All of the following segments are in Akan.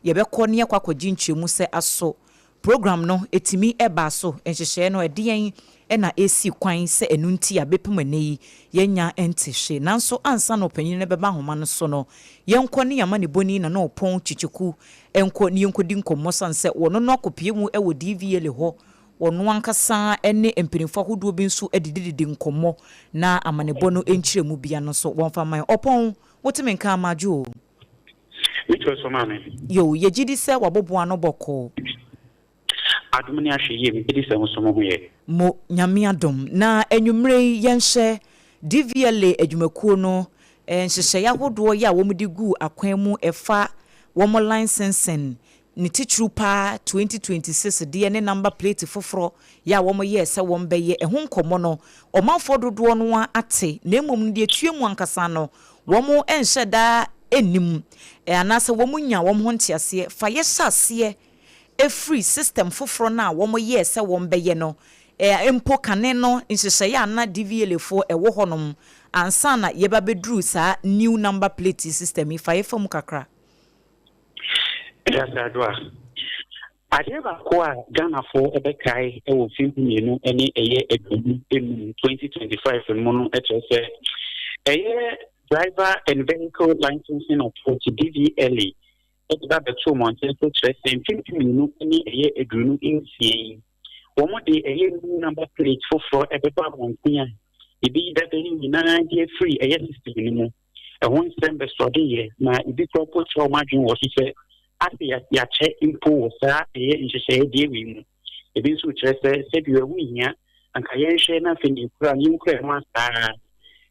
yɛbɛkɔ ne yakwa kwagye nkyɛmu sɛ aso program no etimi eba so enhyehyɛ no ɛdeɛn ɛna esi kwan sɛ ɛnu nti a bepem ane yɛnya ɛntehye nanso ansa no panyin ne bɛba homa no so no yɛnkɔ ne yama ne boni na na ɔpɔn kyikyiko ɛnkɔ ne yɛnkɔdi nkɔmmɔ san sɛ wɔno no akɔpie mu ɛwɔ DVL hɔ wɔno ankasa ɛne mpanyinfo ahodoɔ bi nso adididi nkɔmmɔ na amanebɔ no enkyerɛ mu bia no so wɔmfa man ɔpɔn woteme nka amajo which was for mame yo yɛgidi sɛ waboboa no bɔkɔ adomani ahweye me edi sɛ nsomo ho yɛ mo nyame adom na enwumre yɛnhyɛ DVL adwumakuo no nhyehyɛ yahodoɔ yɛ a wɔn de gu akwan mu ɛfa wɔn licensing ne titru pa 2026 de ne number plate foforo yɛ a wɔn yɛ sɛ wɔn bɛyɛ ɛho nkɔmɔ no ɔmanfo dodoɔ no ate na mmom de atue mu ankasa no wɔn nhyɛ da enim anase wɔn nya wɔn ho ntiaseɛ fa yɛ hyɛaseɛ free system foforo na wɔn yɛ sɛ wɔn bɛyɛ no mpo kane no nhyehyɛ yɛ ana DVL fo ɛwɔ hɔnom ansa na yɛba bedru saa new number plate system fa yɛ fam kakra yes Adwoa adeba ko a Ghana fo ɛbɛkae ɛwɔ fimmienu ɛne ɛyɛ adumu 2025 mu no ɛkyerɛ sɛ ɛyɛ driver and vehicle licensing authority DVL that the 2 months so stress and 50 minutes any a green in seeing. One more day a number plate for every one thing. It be that they free a system anymore. A one stem study now it be proper to margin what he said. At the check impose a say dear win. It is which said you are winning and Kayan share nothing in new claim.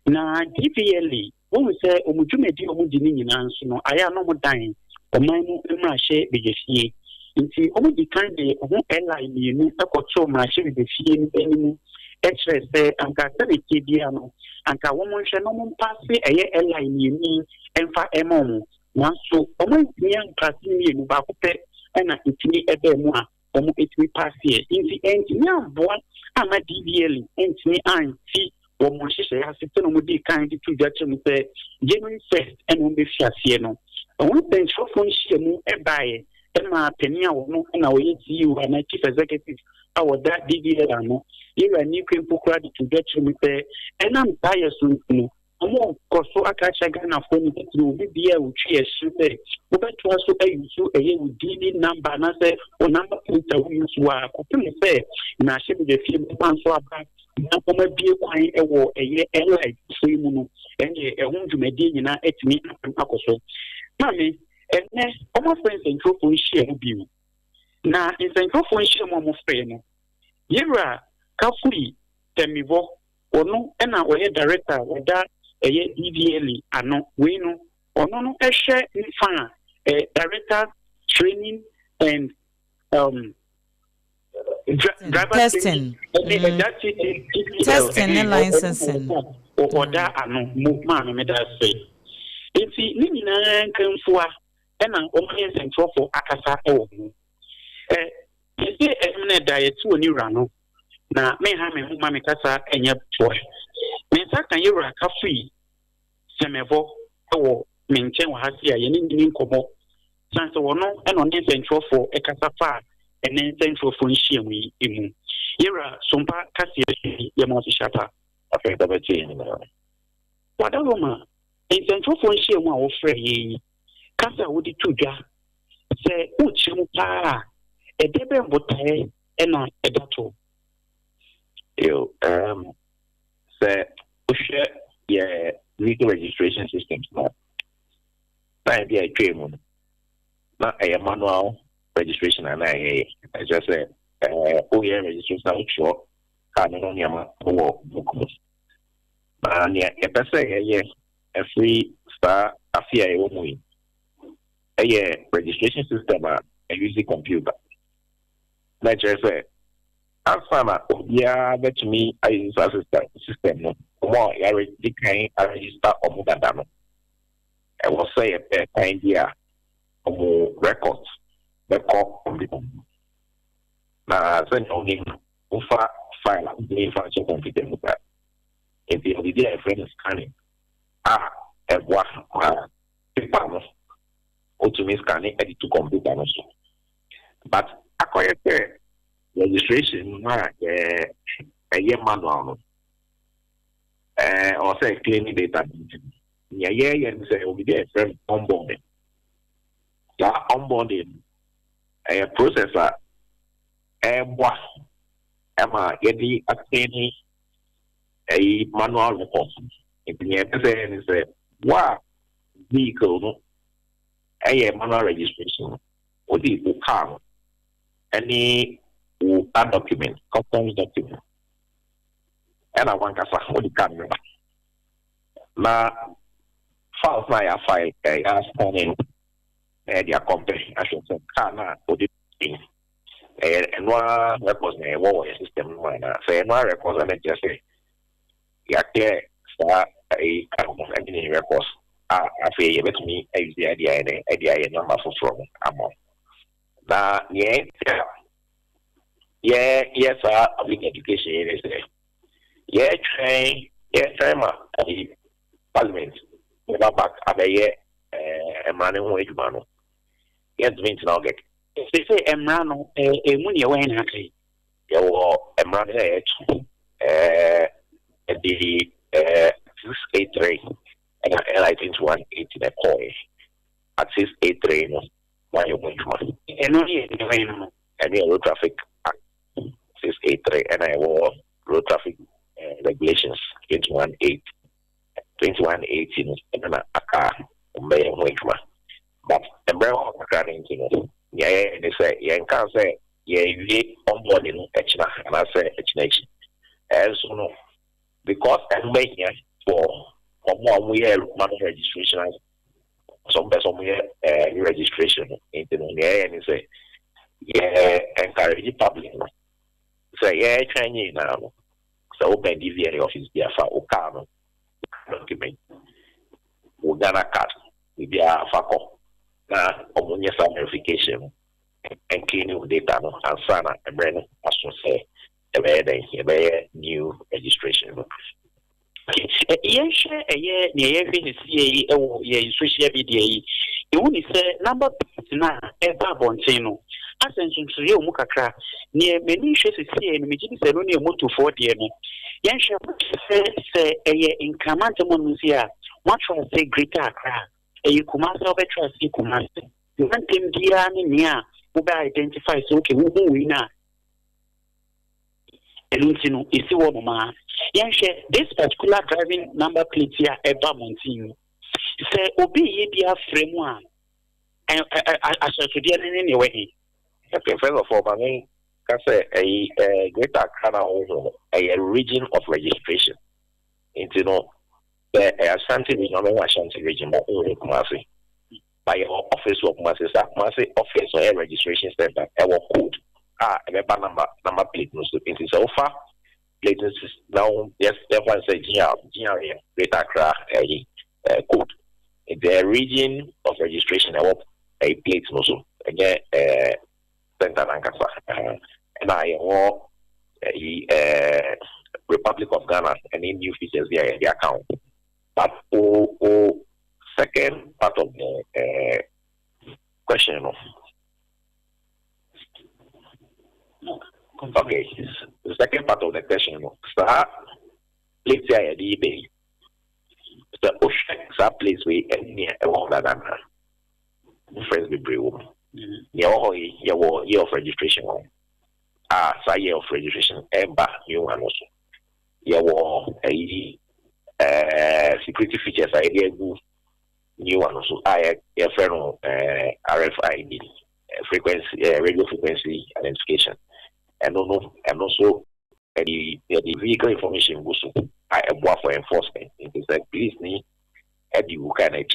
Now DPL when we say Omujumedi Omudini answer I am no more dying. Omanu mrashe bejesie nti omo di kan de omo airline yenu ekwoto mrashe bejesie enimu ekre se anka sebe kebia no anka wo mo hwe no mo passe eye airline yenu emfa emom nanso omo nya passe yenu ba ko pe na itini ebe mu a omo etimi passe nti nya boa ama DVL ntimi anti wo mo hye ya sete no mo di kan di tu dwa chem se January 1st en wo be fiase no one thing so fun shemu ebaye na penia wo no na wo yeti wo na chief executive awo that DVL ano you are new people crowd to get me say enam tire so no omo koso akacha Ghana for ni to be bia wo twie hye wo beto so ayusu eye wo DD number na say o number plate wo use wa ko pem say na hye be fie ban so aba na koma bie kwan ewo eye airline so mu no enye ehun dwumadi nyina etimi akoso Mami, ene omo friends and microphone share no bi. Na microphone share mo frɛ no. Yera Kafui Temivo ono na oye director oda eye DVL ano we no ono no ehwɛ nfa director training and driver testing testing and licensing oda ano mo ma me da say enti ni nyina nkanfo a na omo central for akasa ewo mu ese emne diet woni wura no na me ha me homa me kasa enye to me sa kan yura ka free semevo ewo me nchen wa hasi a ye ni nkomo sanse wono no ne central for ekasa fa ene central for nhia mu emu yura sompa kasi ye mo fi shapa afa da ba chi ni na wadaloma central for nhia mu a wo frɛ yi kasa wo di tudwa se uchi mu pa edebe mbotae ena edato yo say ushe yeah legal registration systems na be a dream na a manual registration and I just say OEM registration sure can no nyama wo bukus na ne e pese yeah a free star afia e wo mu a registration system a using computer na just say afana obia bet me I use assistant system no more ya register omo dada no I will say a kind here omo records the call of the na send only ufa file the financial computer with that if the idea friend is scanning Adwoa paper no to me scanning edit to computer also. But according to registration, a year manual, or say claiming data. Yeah, and say we get from onboarding. That onboarding a processor what am I getting attaining a manual report? If you say what vehicle no a manual registration what is the car any document customs document and I want to say what the camera now files na file scanning their company I should say car na for the thing and one records na what system na say no records and just say ya clear start a engineering records I feel you me use the idea number from Amon. Now, yes, sir, public education is there. Try my parliament. Never back at a year, running wage man. Yes, means now get. They say, Emrano, a money away in Hackney. You are Emrano, the 683. And I think 180 a coin at 683. Why you want money? And only road traffic 683, and I wore road traffic regulations 2118, and then a car. But the brown according to they say, you can't say, you onboarding and I say, as you know, because I'm making for. We have manual registration. Some person we have registration into the air and say, encourage the public. Say, Chinese now. So, open the VA office there for Okano document. We're gonna cut with their FACO. Now, ammonia verification and cleaning data and Sana and Brennan, as to say, a new registration. Yes, near social media. You only say number now, ever bontino. As in Rio Mukaka, near many shares and Mijin Seroni Motu 40. Yes, say a year in Kamantamonusia, much I say greater crack. A Kumasa of a trust, Kumasa. You want him dear near, who identifies okay, who we now. Eluntino is the woman. This particular driving number plate here, Eba Montino. Say, Obi, be a framework. And I shall do it anyway. Okay, first of all, I mean, can say a greater kind a region of registration. Into no, the Ashanti region, Ashanti region, but only Kumasi. By your office of Kumasi office or a registration center, our code. A number plate no so so far places now yes everyone say GR greater crack a code in the region of registration I want a plate no so again center Nankasa and I want Republic of Ghana and any new features there in the account but second part of the question okay, the second part of the question start let's say a debate. The ocean place we any around that friends be brave. Year of registration. Year of registration new one also. Security features new one also. RFID frequency radio frequency identification. And also the vehicle information goes to Adwoa for enforcement. It is like police need you kind of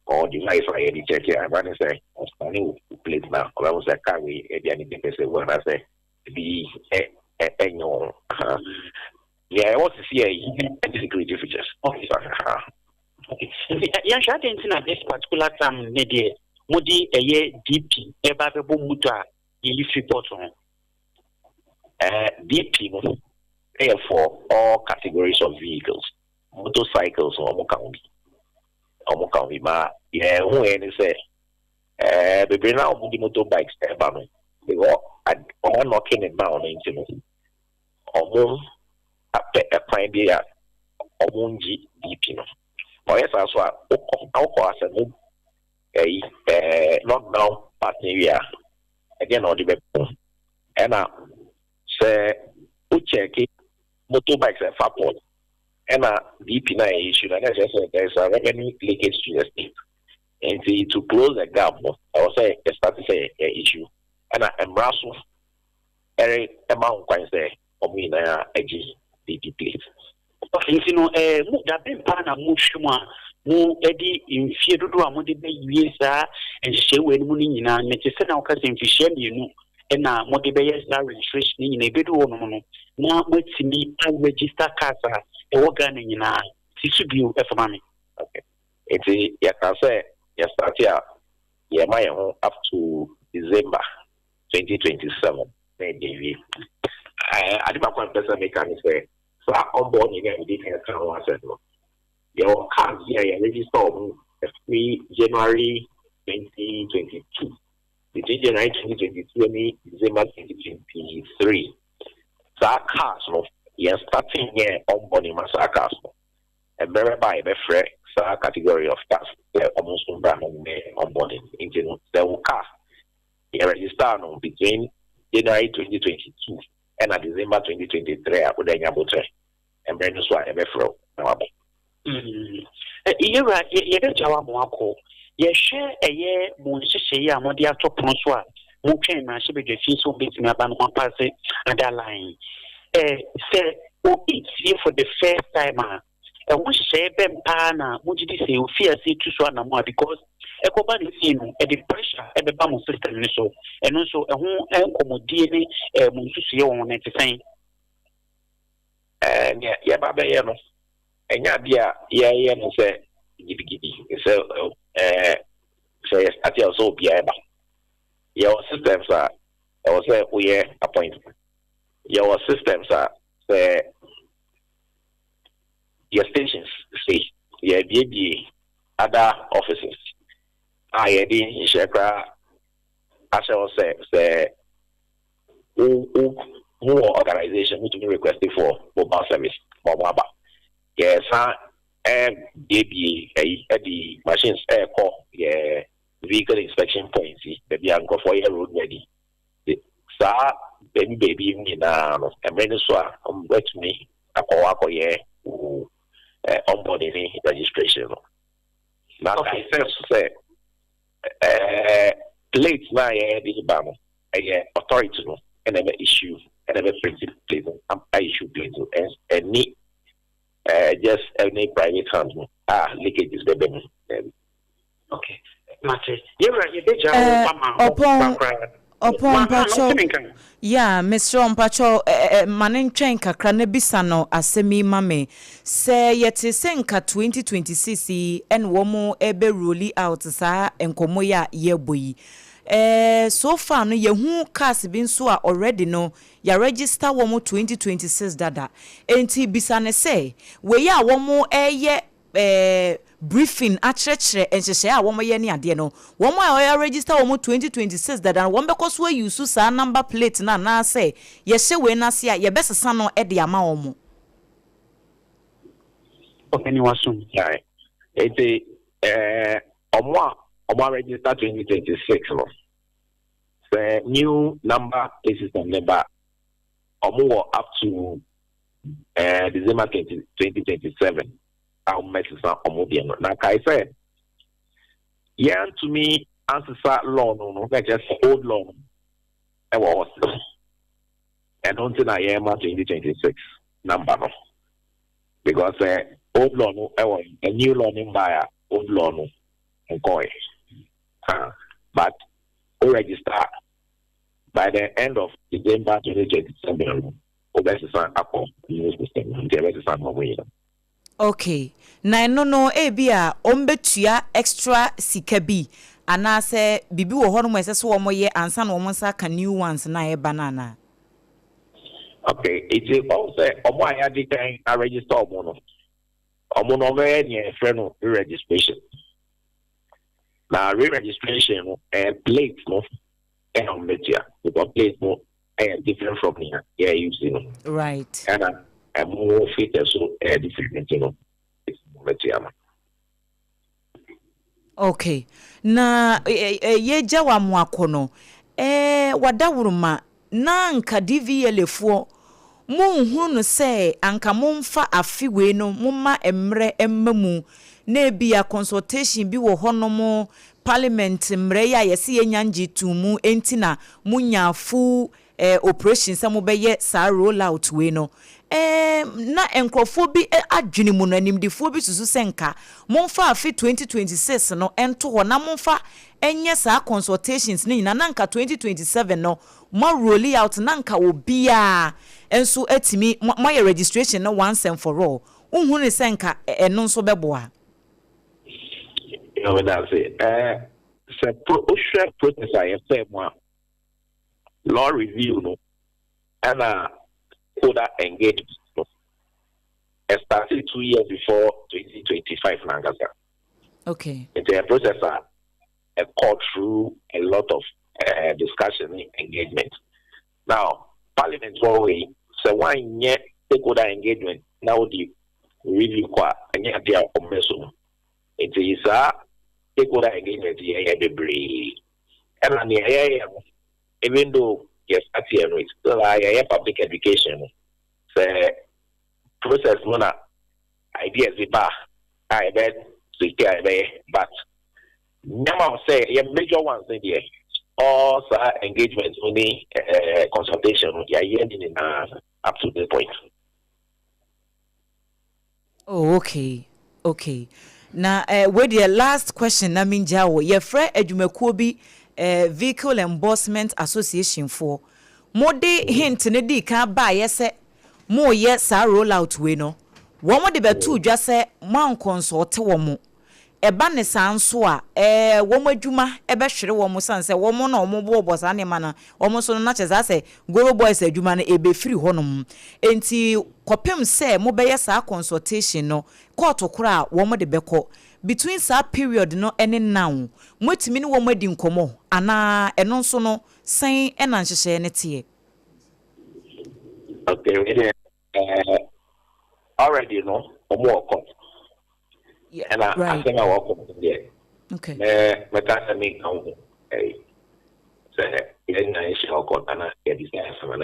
or device for any check here. I'm going to say, I'm standing with place now. I was like, can we anything to say when I say be yeah, I want to see a security features. Okay, yeah, I think in this particular time, Modi a year DP, a babble muta, you report on. DP for all categories of vehicles, motorcycles or Mokambi. But yeah, who any say Bebre na omudi motorbikes eba no. They were on knocking it down into no. Omo ape ekwan bi a omo nji DP no. O yes aso a okọ asemu lockdown partner area. Again on the web. And say who check it motorbikes and fapol. And DP na issue and there's a revenue leakage to the state. And to close the gap, I will say start to say issue. And embrace every amount coins there for me na edges DP please. Okay, you know, that been pana mushuma, mu edi in fear to do a modi be years and share when money in a necessary occasion to share you know, and modi be yes registration in a bit woman. Now, what's me, I register casa, a organ in a tissue for money. Okay, it's a, can say, yes, start here, yeah, my own up to December 2027. Maybe I did not person make an say. So on board again, we didn't have one said no. Your cards here, you register on January 2022. Between January 2022 and December 2023. So cars no, you're starting here on board in my cars no. And very by the fresh category of cars, they're almost on boarding into the car. You register no between January 2022 and December 2023. I would have able to. And then that's why I'm afraid. You're Jawa Moako. You share a year, Monsier, Modia Toponsoa, Mokin, my ship, the fees will be me about one passage and that line. Say, oh, it's here for the first time. And we share them, Pana, would you say, fear see to Swan more because a company scene at the pressure at the bamboo system, and also a home and commodity, Monsusio on it saying. And yeah, Baba, and yeah, say, so, say, I tell so, yeah, your systems are, I will say, we are appointment. Your systems are, say, your stations, say, yeah, other offices. I did in Shekra, as I was say, who organization which be requested for mobile service for mobile. Yes, and the machines air call, yeah, vehicle inspection points, maybe I'm going for your road ready. So, baby, me now, and many so I'm with me, I call yeah, onboarding registration. Now, I say, late now, the Obama, authority, and never issue. And never printed please. I issue please and need just any private hands. Leakage is the benefit. Okay. Mate, you're right, you did Upon Pacho, yeah, Mr. Pacho, Manin Train Kakra Nebisano, Asemi Mame, say yet senka 2026 and womo ebe ruli out sa and komoya yebui. So far no ye hu cars been so already no ya register womo 2026 dada. Enti bisane say, we ya womo briefing akyerɛkyerɛ enhyehye a wɔn yɛ ne ade no wɔn a wɔyɛ register wɔn 2026 dada wɔn bɛkɔ so use saa number plate na na sɛ yɛhyɛ we na se a yɛbɛsesa no de ama wɔn. Okay, ni waso. Yeah. Ete ɔmo register 2026 no. The new number system number ɔmo up to December 2027. Our message on Omobian. Now, I said, yeah, to me, answer loan, no, just old loan. I was, and until I am 2026 number, no, because old loan, a new loan buyer, old loan, and go. But we register by the end of December 2027. Obesan Apam new system. The Obesan Maway. Okay. Na no ebia ombetua extra sikabi anase bibi wo hono mo esese wo moye ansa na wo nsa ka new ones na e banana. Okay, it is also omo aya di kan a register omo no. Omo no be any friend no registration. Now re-registration plate no on media because plate no different from here. Yeah, using right. And I'm more fit so different, it's media. Okay. Na ye jawa mwakono. Wadawuruma na nka DVL fo monhunu se anka momfa afiwe no momma emre emmamu na ebia consultation bi wo honomo parliament mre ya yesi yenyanji tumu entina munya fu operation sa mobeye sa roll out we no na enkrofo bi adwene mu no animdifo bi susu senka momfa afi 2026 no ento ho na momfa enye sa consultations ni na nanka 2027 no mo roll out nanka obia enso atimi mo your registration no once and for all unhu ne senka eno nso beboa. You know what I say? So process I say more law review no and coda engagement no. It started 2 years before 2025 Nangasa. Okay. It's a process a call through a lot of discussion and engagement. Now, Parliament way so one year stakeholder engagement now the review qua and yet they are omeso. It is stakeholder engagement here and even though yes at the still I public education the process mona ideas bar I bet but never say a major ones in there all engagement only consultation in up to the point. Oh, okay. Na with the last question na minjawo ye frɛ adwumakuo bi Vehicle Enforcement Association for mode hint ne di kan ba ye se mo ye sa roll out we no wo mo de betu dwa se man consult wo mo eba ne sanso a wo mo adwuma ebe hwere wo mo sanse wo mo na wo mo bo bosa ne ma na wo mo so no na cheza se Goro Boys adwuma na ebe firi honom enti kopem se mo be ye sa consultation no court okura wo mo de beko between sa period no any now motimi ne wo mo di nkomo ana eno nso no sen ena nhyehyɛ ne tie. Okay, already no more court. Yeah, and I think I walk up there. Okay. My cousin make come so then I shall court and I get this guy from an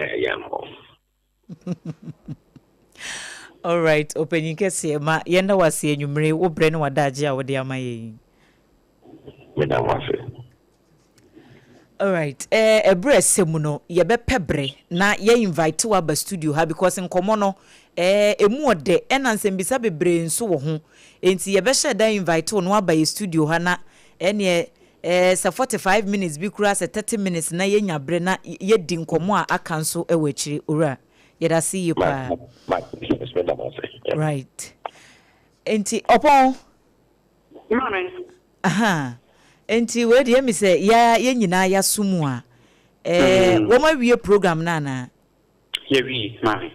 all right, open you can see ma yenda wasi enyumre wo bre no wadaje a wo de amaye. Madam wafe. All right. Ebre semu no ye be pebre na ye invite wa ba studio ha because nkomo no emu ode enansem bisa bebre nso wo ho. Enti ye be share invite no aba ye studio ha na ene sa 45 minutes bi kura sa 30 minutes na ye nyabre na ye di nkomo a aka nso e wachiri ora. Ye da see you pa. Right. Enti opon. Morning. Aha. Enti we dey me say ya nyina ya sumu a wo ma wie program na na Ye wi mami.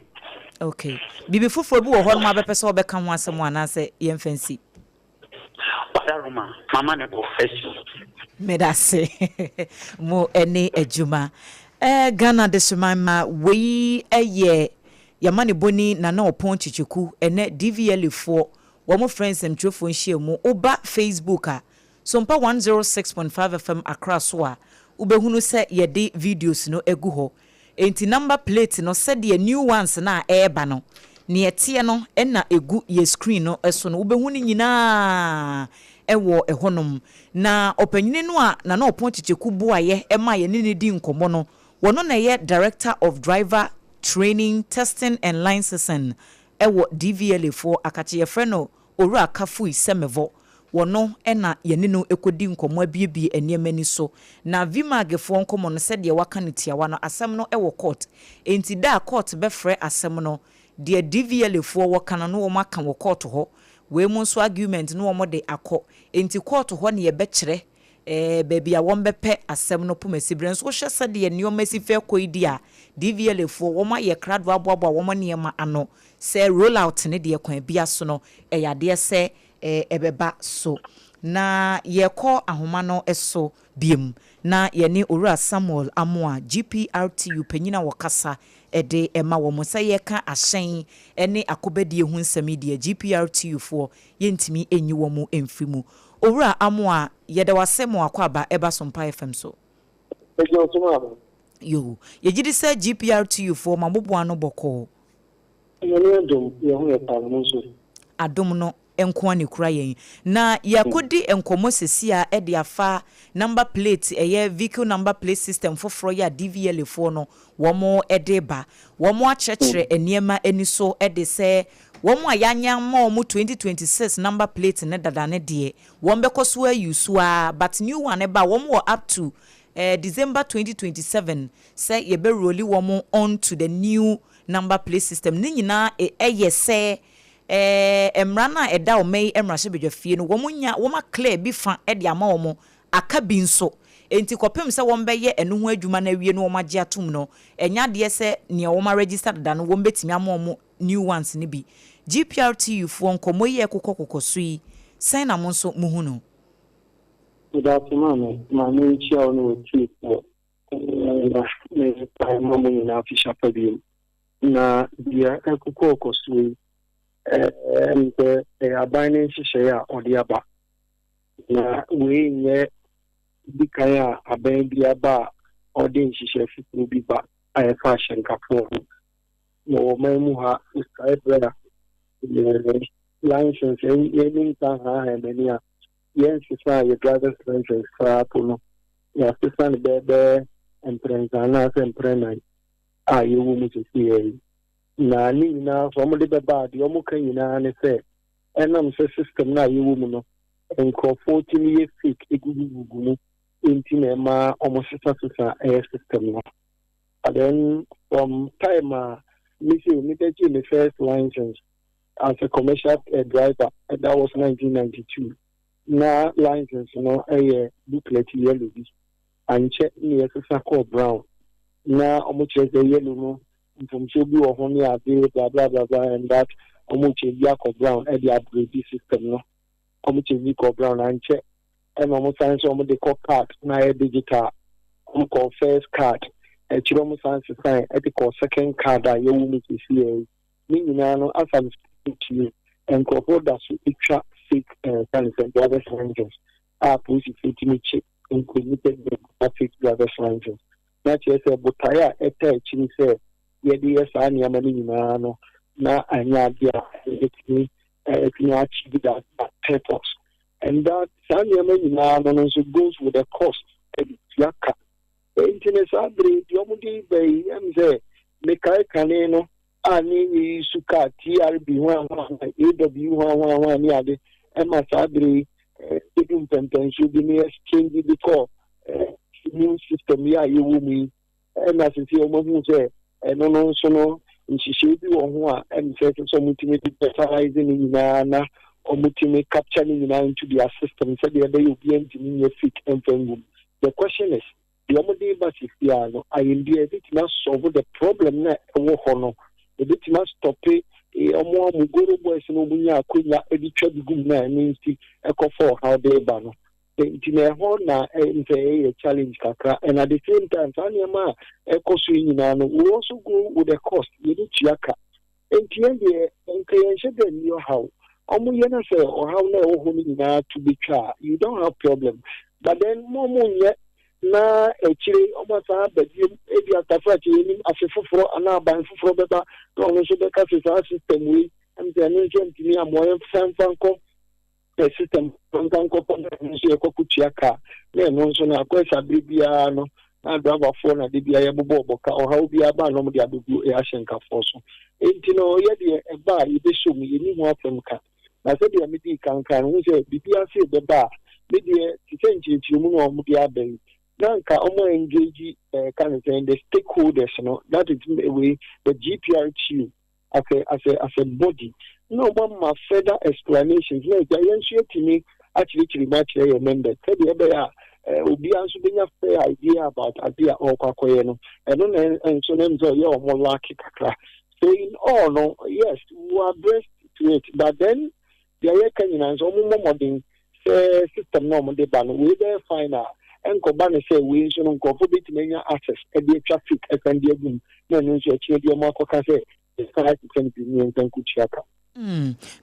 Okay bibi foforo bi wo ho ma bepese obeka ho asem ana se ye mfansi Padaroma mama ne bo fesu medase mo eni ejuma Ghana de semama we eye yamane boni na na opon chichiku ene DVL fo wo mo friends em trofo nhia mu oba Facebook a Sompa 106.5 FM across wa ubehunu se yede videos no egu ho enti number plate no said the new ones na eba no ne etie no na egu ye screen no eso no ubehunu nyina ewo ehonom na opanyine no a na opon chicheku boaye ema ye ne di nkomo no wono na ye director of driver training testing and licensing ewo DVL for akache ye friend no owura kafu isemevo wono ena yenino ekodi nkomo abiebie eniemani so na vimagefo nkomo no sede waka ne tiawa no asem no ewo court enti da court befre asem no de DVL fo waka no wo maka wo court ho we mu so argument no wo de akọ enti court ho ne ye bekere baby a won bepe asem no pomasibre nso hye sede ye niomasi fe koidi a DVL fo wo ma ye krado aboabo wo ma ne ma ano se roll out ne de kwan bia so no eyade se ebeba so na yɛkɔ ahoma no eso biem na yɛne Owura Samuel Amoa GPRTU panyina wakasa ede ema wo mo sɛ yɛka ahyɛn ene akobedie hu nsɛm die GPRTU fo yɛntimi enyi wo mu emfi mu. Owura Amoa yɛda wasɛm akɔ aba eba Sompa FM so. Yo yɛgidi sɛ GPRTU fo maboboa no bɔkɔ adom no enko ani kura yɛn na yakodi enkomo sesia e de afa number plate vehicle number plate system foforo ya DVL fo no womo ede ba womo akyekere eniema eni so e de se womo ayanya ma mo 2026 number plate ne dada ne de wombe so ayusua but new one ba womo up to December 2027 say ye be rolling womo on to the new number plate system ni nyina say emrana eda omei emrahye bedwafie no woma clear bi fa e de ama womo aka bi nso enti kopem se won beye eno ho adwuma na wie no woma gye atom no enya de se ne woma register da no wom betimi ama womo new ones ni bi GPRTU fo nkomo ye kokokokso yi sen na mo nso muhu no good afternoon my name is Chiao Chief na official podium na dia kokokokso yi and abandon share or the aba. Na we nye bikaya abendi aba or the share will be back. I fashion kapo. No memuha is brother. The license any time and yes, your driver's license for Apollo. Yes, the son bebe and Prenzana and Prenan. Ah, you will to see. Na ni na from the baba the omo kan nyina ne se enam se system na yewu mu no enko 14 years fake egugugu mu enti na ma omo sisa system no and then from time me take the first license as a commercial driver and that was 1992 na license no booklet yellow bi and check me sisa call brown na omo check the yellow no from so be or honey blah blah blah blah and that almost a Jacob Brown at the upgrade system no almost a Jacob Brown and check and almost science almost the call card na digital call first card and almost science sign at the call second card that you will see here meaning no as I'm speaking to you and call that extra fake kind of driver's license push it to check included the fake driver's license that is a botaya attach in say yedi esani amani nyina na anya dia etini achieve that purpose and that sani amani nyina so goes with the cost yaka internet abre di omudi be amze mekai kaneno ani suka TRB 1 AW 1 ni ade ema sabre edum pension bi ni exchange because new system ya yewu mi ema sisi omo say no so no nshishie bi wo ho a em say so mutimi digitalizing na omutimi capturing into their system so they be obi antimi ye fit empengum. The question is the omode basis here no I am be able to solve the problem na wo ho no e bit must stop omo amugoro boys no bunya akonya editwa bigum na means e for how they ba no the whole na a challenge kaka and at the same time Tanyama ekosu nyina no we also go with the cost you need to yaka and the encourage them your how omo yena say or how na wo nyina to be try you don't have problem but then momo nye na echire omo sa badi e bi atafa che ni afefoforo ana ban foforo beba no no so be ka system we and the nation timi amoye fanfanko the system from Tanko Kuchiaka, then also na kwesa bibia no na driver phone na bibia bobo ka or how be aba no dia bubu e ashenka foso enti no ye de e ba e be show me ni ho afem ka na se de me di kankan no se bibia se be ba me de tisenchi ti mu no mu dia ben nanka omo engage kind of the stakeholders no that is the way the GPRTU as a body. No one further explanations. No, to me actually match your members. Said the other be also being a fair idea about idea or Kakoyeno. And so names are your more lucky kakra. So in all, no, yes, we are blessed to it. But then the Ayakan is almost modern system no mo de ba no we be fine enko ba ne say we nso no nko fo bit menya access e de traffic e kan de agum na no nso achi de mo akoka say sky can be ni nkan ku chiaka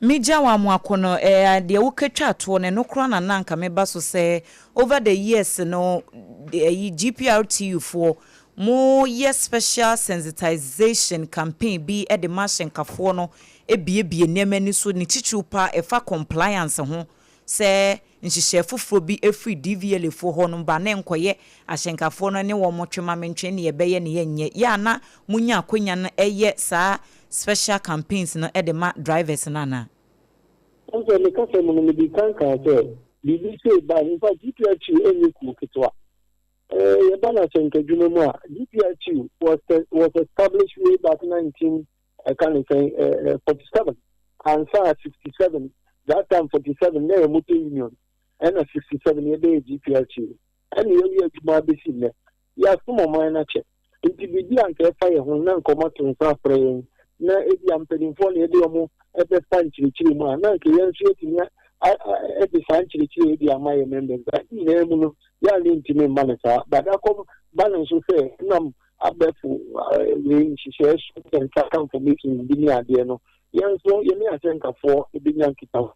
Mija wa mu akono de wo ketwa to ne no kro na nanka me ba so say over the years no the GPRTU for more yes special sensitization campaign be at the machine kafo no bie nema ni so ni chichupa efa compliance ho se nhihye foforo bi efri DVL fo ho no ba ne nkoye ahyenkafo no ne wo motwema mentwe ne yebeye ne yenye ya na munya akonya no saa special campaigns no edema drivers nana onzo le kafe mo no bi kan ka se bi se ba in fact GPRTU enye ku kitwa Yabana Senkajuma GPRTU was established way back 1947 and 67. That time 47 there motor union and 67 year day GPRTU. And you have to be seen there. Yes, some of my nature. Individual and fire who non come to praying. Now, if you am telling for the demo at the country, Chima, now can you at the sanctuary, the my members. Ya intime manager but akom balance so say nam abefu we share and come for making binia de no yan so ye me asenka for binia kita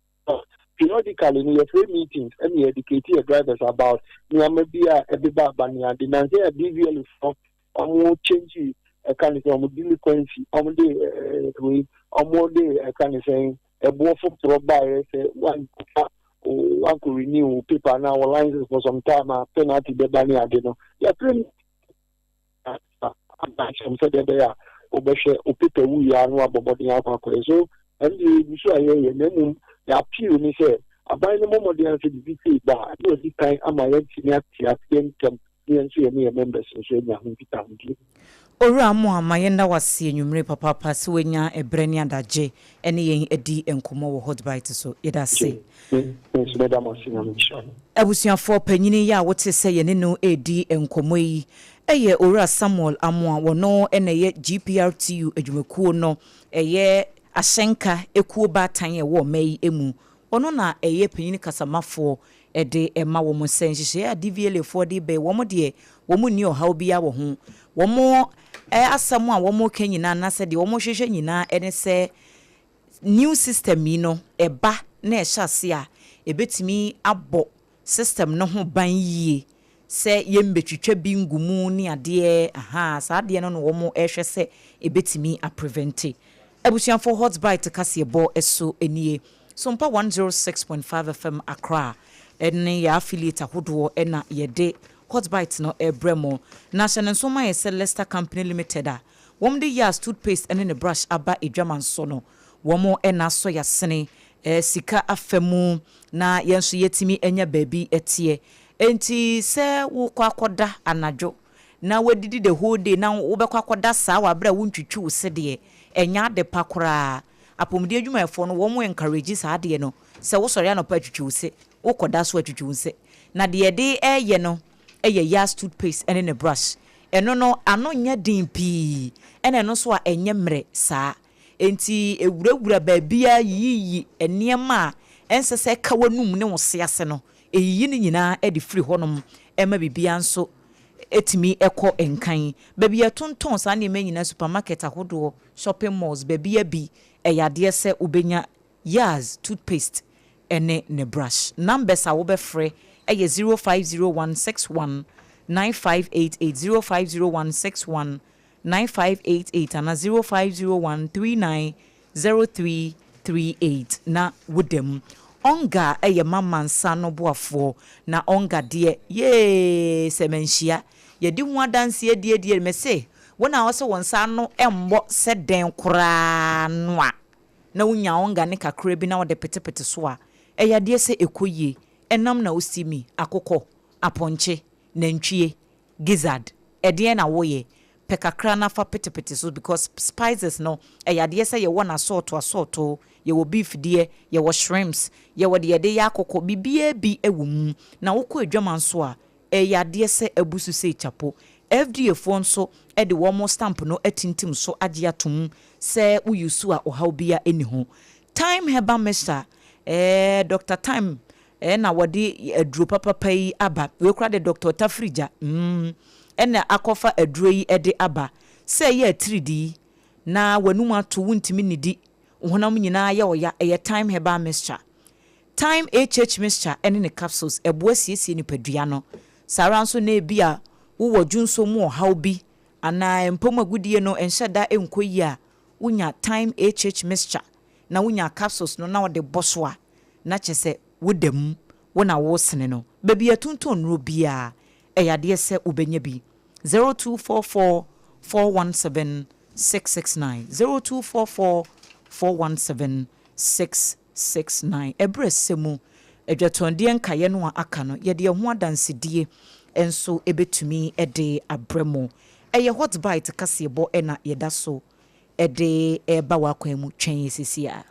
periodically we have meetings and we educate your drivers about me amabia ebeba bania de na say DVL for change a kind of delinquency we kind of saying a boy for buy one could renew people now licenses for some time penalty the banny adeno. Yeah, pretty I'm said there obeshe people who are no about the alcohol. So and the so I hear them the appeal me say about the moment they have to be but no this kind am I senior me members so ya Ora mo amayenda wase enwumre papa se wenya ebrani adaje ene yen edi enkomo wo hot bite so yeda se abusuafo panyini ya wote se ye ne no edi enkomo yi eye ora Samuel Amoa wono ene ye GPRTU adwumakuo no eye asenka ekuo batan ye wo mai emu ono na eye panyini kasamafo ede ema wo mo senhye ya DVL for de be wo mo de wo mo ni ohaw bia wo ho wo mo asam a wo mo kanyina na se de wo mo hwehwe nyina ene se new system yi no eba na ehase a ebetimi abo system no ho ban yie se yembetwitwa bi ngumu ni ade sa ade no wo mo ehwe se ebetimi a prevent abusuafo hot bite kase bo eso enie Sompa 106.5 FM Accra ene ya affiliate ahodo ena yede hot bite no Obrempong national Sompa yese Leicester Company Limited a wom de ya toothpaste ene ne brush aba edwaman so no womo ena so ya sene sika afemu na yenso yetimi enya baby etie enti se wo kwa akoda anadwo na wadidi the whole day na wo bekwa akoda saa wa bra wo ntwitwi wo sede enya de pakora apomdi adwuma efo no wo mo encourage saa de no se wo sori anopa atwitwi wo se wo koda so atwitwi wo se na de eye no eye yas toothpaste ene ne brush eno no ano nya din pi ene no so a enye mre saa enti ewurawura baabia yiyi eniema ensese ka wanum ne wo se ase no eyiyi ni nyina e de free honom ema bibia nso etimi eko enkan baabia tonton saa ne nyina supermarket ahodo shopping malls baabia bi eyade se ubenya yas toothpaste ene ne brush numbers a wo be free eye 050161 9588 0501619588 and 0501390338 na wudem onga eye mama nsa no boafo na onga de ye semenhia ye di ho adanse die me se wona wo se wonsa no embo se den kora no a na wunya onga ne kakra bi na wo de petepete so a eye de se ekoye enam na osimi akokɔ aponche nantwie gizzard ede na woye pekakra na fa petepete so because spices no eyade se ye wona assorto ye wo beef de ye wo shrimps ye wo de de yakokɔ bibia bi ewum na wokɔ adwaman so a eyade se abusu se chapo FDA fo nso e de wo mo stamp no atintim so agye atom se uyusu a ohaw bia eni ho time heba mesa Dr. Time na wode aduro papa yi aba we kura de Dr. Tafrija na akofa aduro yi de aba say ye 3D na wanum ato wuntimi nidi honam nyina ye oya time herbal mixture time HH mixture ene ne capsules ebo asiesie ni padua no sara nso na ebia wo dwunso mu ohaw bi ana empom agudie no enhyeda enkoyi a unya time HH mixture na unya capsules no na wode bosoa na chese wodam wona wo sene no baby atunton ro bia eyade se ubenya bi 0244 417 669 0244 417 669 ebresemu edwatonde nkaye no aka no ye de ho adansedie enso ebetumi ede abremo eye hot bite kasebo ena yeda so ede eba wakwan mu twen sisia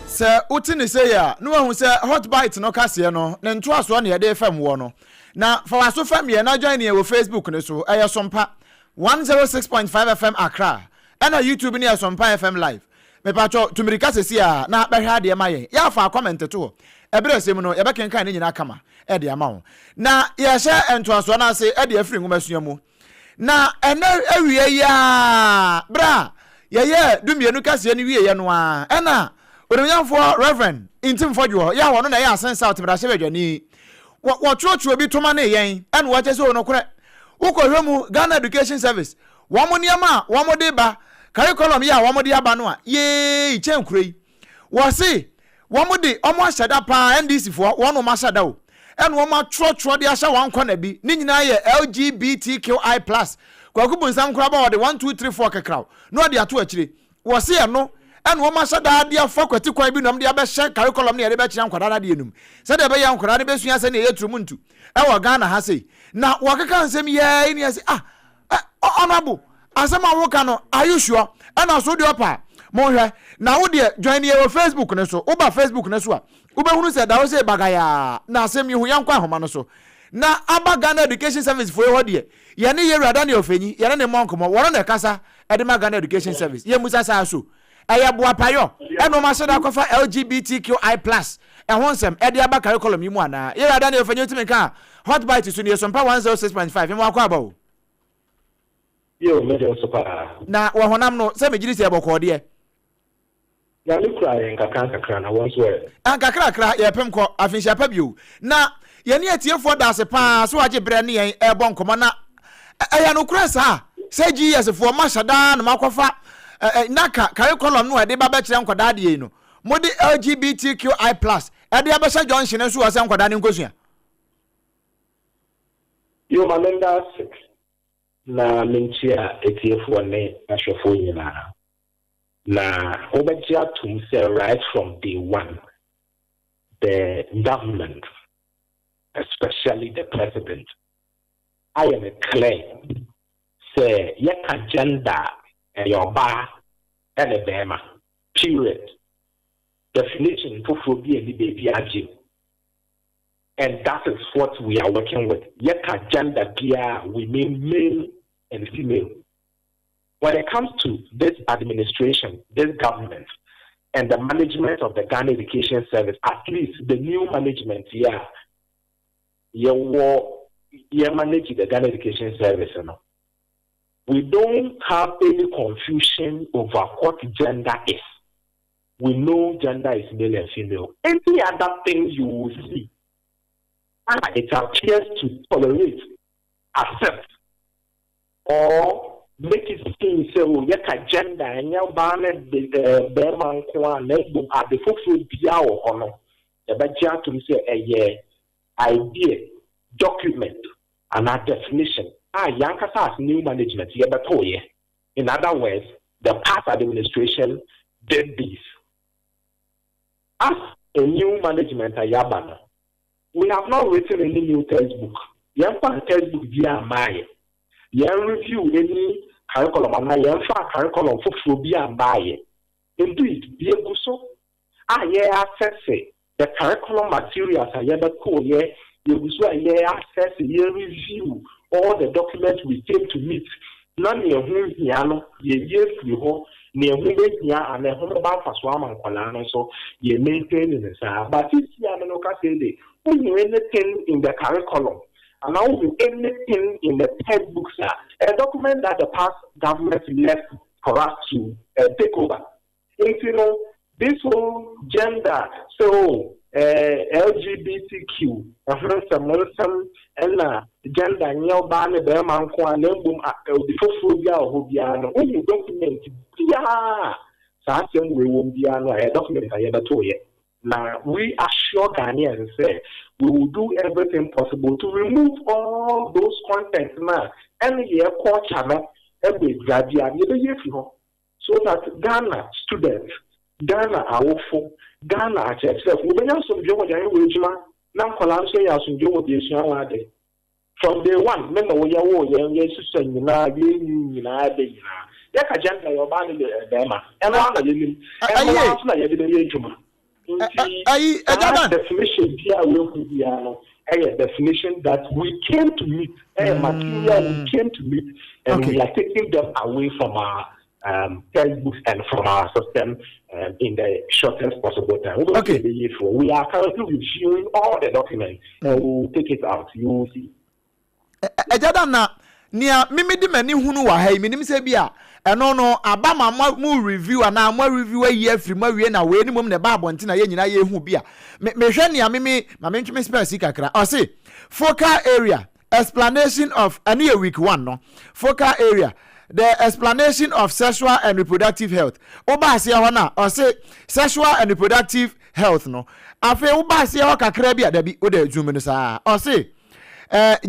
se utini se ya no hu se hot bite no kase no ne nto aso na ye de fam wo no na fa waso fam ye na join ye wo Facebook ne so eye Sompa 106.5 FM Accra na YouTube ne Sompa FM live me pacho tumirika sesi ya na behwe ade ma ye ya fa comment to ebere sem no ye be kenkan ne nyina kama e de ama wo na ye hye nto aso na se e de afiri ngoma suamu na ena awie ya bra ye dumienu kase ne wie ye no a na Orimyamfo Reverend Intim Fodwo ya wono na ya asensa otimrahye badwani wo chuochuo bi toma na yen ene wo chese ono kure ukohwemu Ghana Education Service wo mo niam wo mo de ba curriculum ya wo mo de aba no a ye chenkurei wo se wo mo de omo ahyada pa NDC fo wo no ma ahyada o ene wo ma chuochuo de ahya wan kwana bi ni nyina ye LGBTQI+ kwakubu nsam kura ba wo de 1 2 3 4 kekraw no de ato akire wo se eno and wo masha da dia fakwati kwan bi nom dia be hye curriculum ne ye be kire nkwada de enum se de be ya nkwada be sua se ne ye turum ntu e wo Ghana ha sei na wo keka nsem ye ni ase honorable asema wo ka no are you sure and so de opa mo hwe na wo de join ye wo Facebook ne so wo ba Facebook ne so a wo be hunu se da wo se bagaya na asem hu yankwa ahoma no so na aba Ghana Education Service for ho de ye ne ye rada ne ofenyi ye ne monkomo wo ne kasa e de ma Ghana Education Service ye musa sa so Ayabua payo eno ma sheda kofa LGBTQI+ ehonsem ede aba curriculum yimu ana ye rada ne ofenye timi ka hot bite so ne Sompa 106.5 emo akwa aba o yo me de sopa na wo honam no se me giri se eboko de ya ni kra en kakra na won so e an kakra ye pem ko afinhia pa bio na ye ne atiefo da se pa so age bre ne yen ebo nkomo na eya no kra sa se GS fo ma shada na makofa naka curriculum no de ba be kire nkwada de no modi LGBTQI+ ede abesha junction so wase nkwada ne nkosua yo malenda 6 na menchia etiefo ne ashofo nyina na obejia tum say right from day one the government, especially the president, I am clear say your agenda your bar and a bema. Period. Definition for phobia and baby aging. And that is what we are working with. Yet agenda gear, we mean male and female. When it comes to this administration, this government, and the management of the Ghana Education Service, at least the new management here, you manage the Ghana Education Service, you know. We don't have any confusion over what gender is. We know gender is male and female. Any other thing you will see, it appears to tolerate, accept, or make it seem say, oh, yet a gender and your banner the Berman Kwan, at the folks will be our honor. The budget to say a idea, document, and a definition. Yankasa new management, in other words, the past administration did this. As a new management, we have not written any new textbook. Yampa textbook via Maya. Yan review any curriculum, and Yamfa curriculum for via Maya. Indeed, be able so. Assess the curriculum materials are cool, You so access, you review all the documents we came to meet. None of whom Yano, ye you near women here and a home about for Swam and Colano, so ye maintain this. But this Yamanoka say, when you anything in the curriculum, and now anything in the textbooks, a document that the past government left for us to take over. If you know, this whole gender, so LGBTQ, some and gender, new ban, the man, the phobia or Hobiano, only document, something we won't be a document I ever told you. Now, we assure Ghanaians and say we will do everything possible to remove all those contents now. Any year, culture, every graduate, so that Ghana students, Ghana are awful, Ghana are itself. We may have some job with the now Colanso has some job with the from day one, men of your war, young sister, you know, Yaka Janta, your band, and I'm definition here will be a definition that we came to meet, a material we came to meet, and we are taking them away from our textbooks and from our system in the shortest possible time. We are currently reviewing all the documents and we will take it out. You will see. Ejadana nia mimi di mani hunu wa hai minim se bia eno no abama mu review ana mu review ayi afri mu awie na we ni mom ne ba abonti na ye nyina ye hu bia me hwe nia mimi ma me ntwe spell si kakra o se focal area explanation of any week 1 no focal area the explanation of sexual and reproductive health oba se ho na o se sexual and reproductive health no afi oba se ho kakra bia da bi o da zoom no sa o se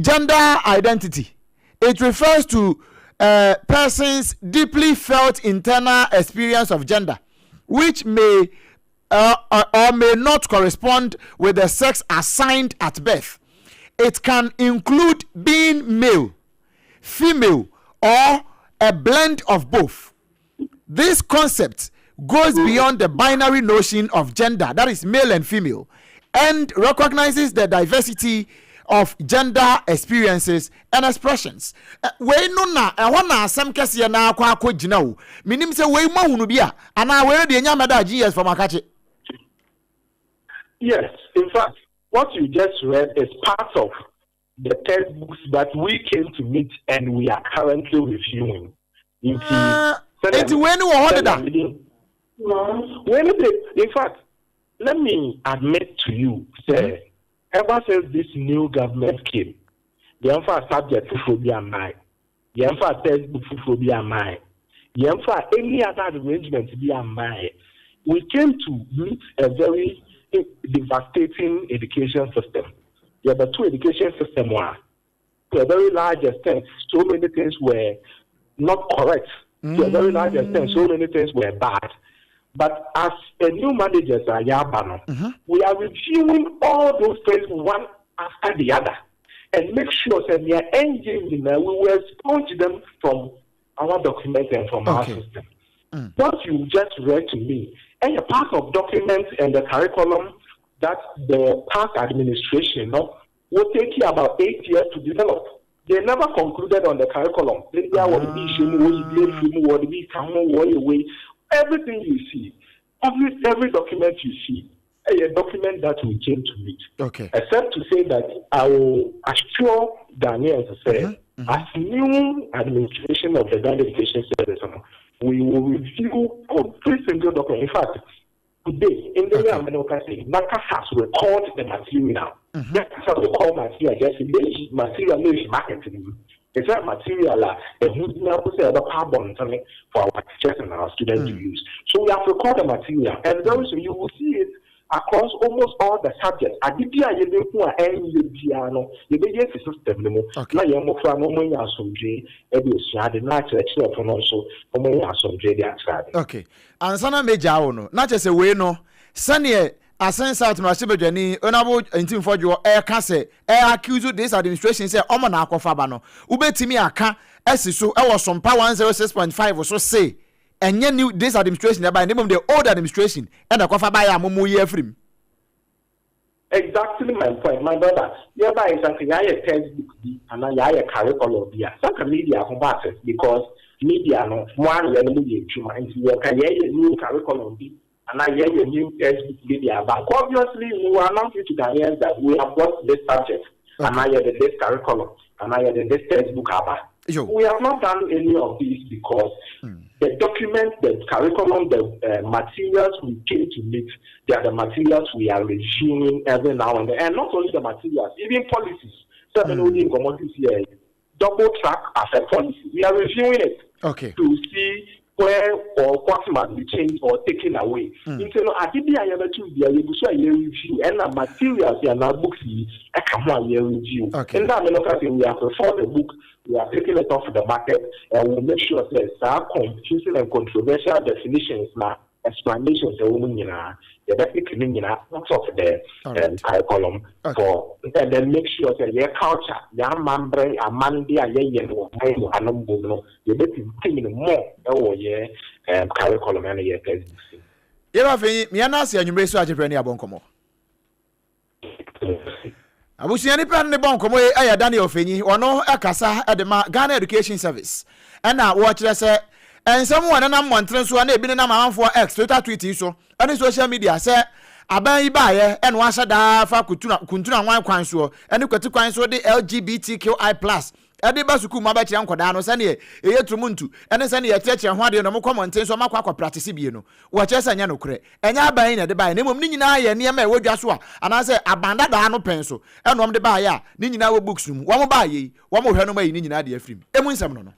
gender identity. It refers to a person's deeply felt internal experience of gender, which may or may not correspond with the sex assigned at birth. It can include being male, female, or a blend of both. This concept goes beyond the binary notion of gender, that is male and female, and recognizes the diversity of gender experiences and expressions. We no na ehona asem kese na akwa gina wo. Minim se we ma hunu bia ana we de nya meda GS from Akache. Yes, in fact, what you just read is part of the textbooks that we came to meet and we are currently reviewing. In fact, let me admit to you, sir, ever since this new government came, the emphasis subject to phobia mine, the emphasis textbook for phobia mine, the emphasis any other arrangement to be a mine. We came to meet a very devastating education system. The other two education systems were, to a very large extent, so many things were not correct. To a very large extent, so many things were bad. But as a new manager, we are reviewing all those things one after the other and make sure that we are engaging them. We will expunge them from our documents and from our system. What you just read to me, and a part of documents and the curriculum that the past administration will take you about 8 years to develop. They never concluded on the curriculum. Everything you see, every document you see, a document that we came to meet. Except to say that I will assure Ghanaians to say, as new administration of the Ghana Education Service, we will review every single document. In fact, today, in the way I'm going to say, NACA has recorded the material. NACA has recorded material, just the material is marketing. It's not material a carbon for our teachers and our students to use. So we have to record the material, and those you will see it across almost all the subjects. I did the piano, the biggest system. Now you're more from okay, and Sana Major, not just a way no, Sunny. Asense out na sebedwani onabo ntim fodwo e ka se e accuse this administration say omo na akofa ba no ubetimi aka esiso e wo Sompa 106.5 so say enye new this administration e ba name the old administration e na akofa ba ya momo ye afrim Exactly my point, my brother. Hereby is something I textbook and I curriculum here. Some media access because media no one media you can hear a new curriculum and I hear a new textbook media. But obviously we are not to the areas that we have got this subject and I hear this curriculum and I hear this textbook about. We have not done any of these because the document, the curriculum, the materials we came to meet, they are the materials we are reviewing every now and then. And not only the materials, even policies. Double track as a policy. We are reviewing it to see where or what must be changed or taken away. I think I have to be able to review and the materials and our books I come review. And that we have performed the book. We are taking it off the market and we'll make sure that there are confusing and controversial definitions now, explanations, the basic meaning out of the curriculum for and then make sure that their culture, their membrane, a Monday, a year, and you bet in more curriculum and a year. You know, Mianas and you may search for any aboncomo. Abusiani pan the bonko mo e Daniel Fenyi ono akasa edema Ghana Education Service na watch say and someone na montre so na ebi na manfo X Twitter tweet so any social media say aban yi baaye and wa sada fa kuntuna wan kwan so any kwati kwan so the LGBTQI+ ade ba suku ma ba kire nkoda no sane eye trumuntu ene sane ye kire ho ade no mo komonten so makwa practice bie no wo kire sanya no kure enya aban na de ba ne mom ni nyina ye ne ma e wadwa so a ana se abanda da no pen so enom de ba ya ni nyina wo books mu wo mo ba ye wo mo hwe no ma yi ni nyina de afrim emu nsem no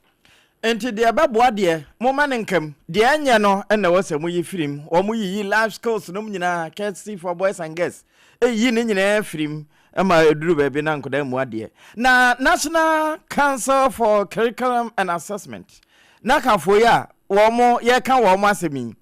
enti de ababo de mo ma ne nkam de anya no na wo se mo yi frim wo mo yi life skills no nyina courtesy for boys and girls yi ni nyina afrim Emma Drew baby na nkoda mu ade na National Council for Curriculum and Assessment na kafo ya wo mo ye ka wo mo asemi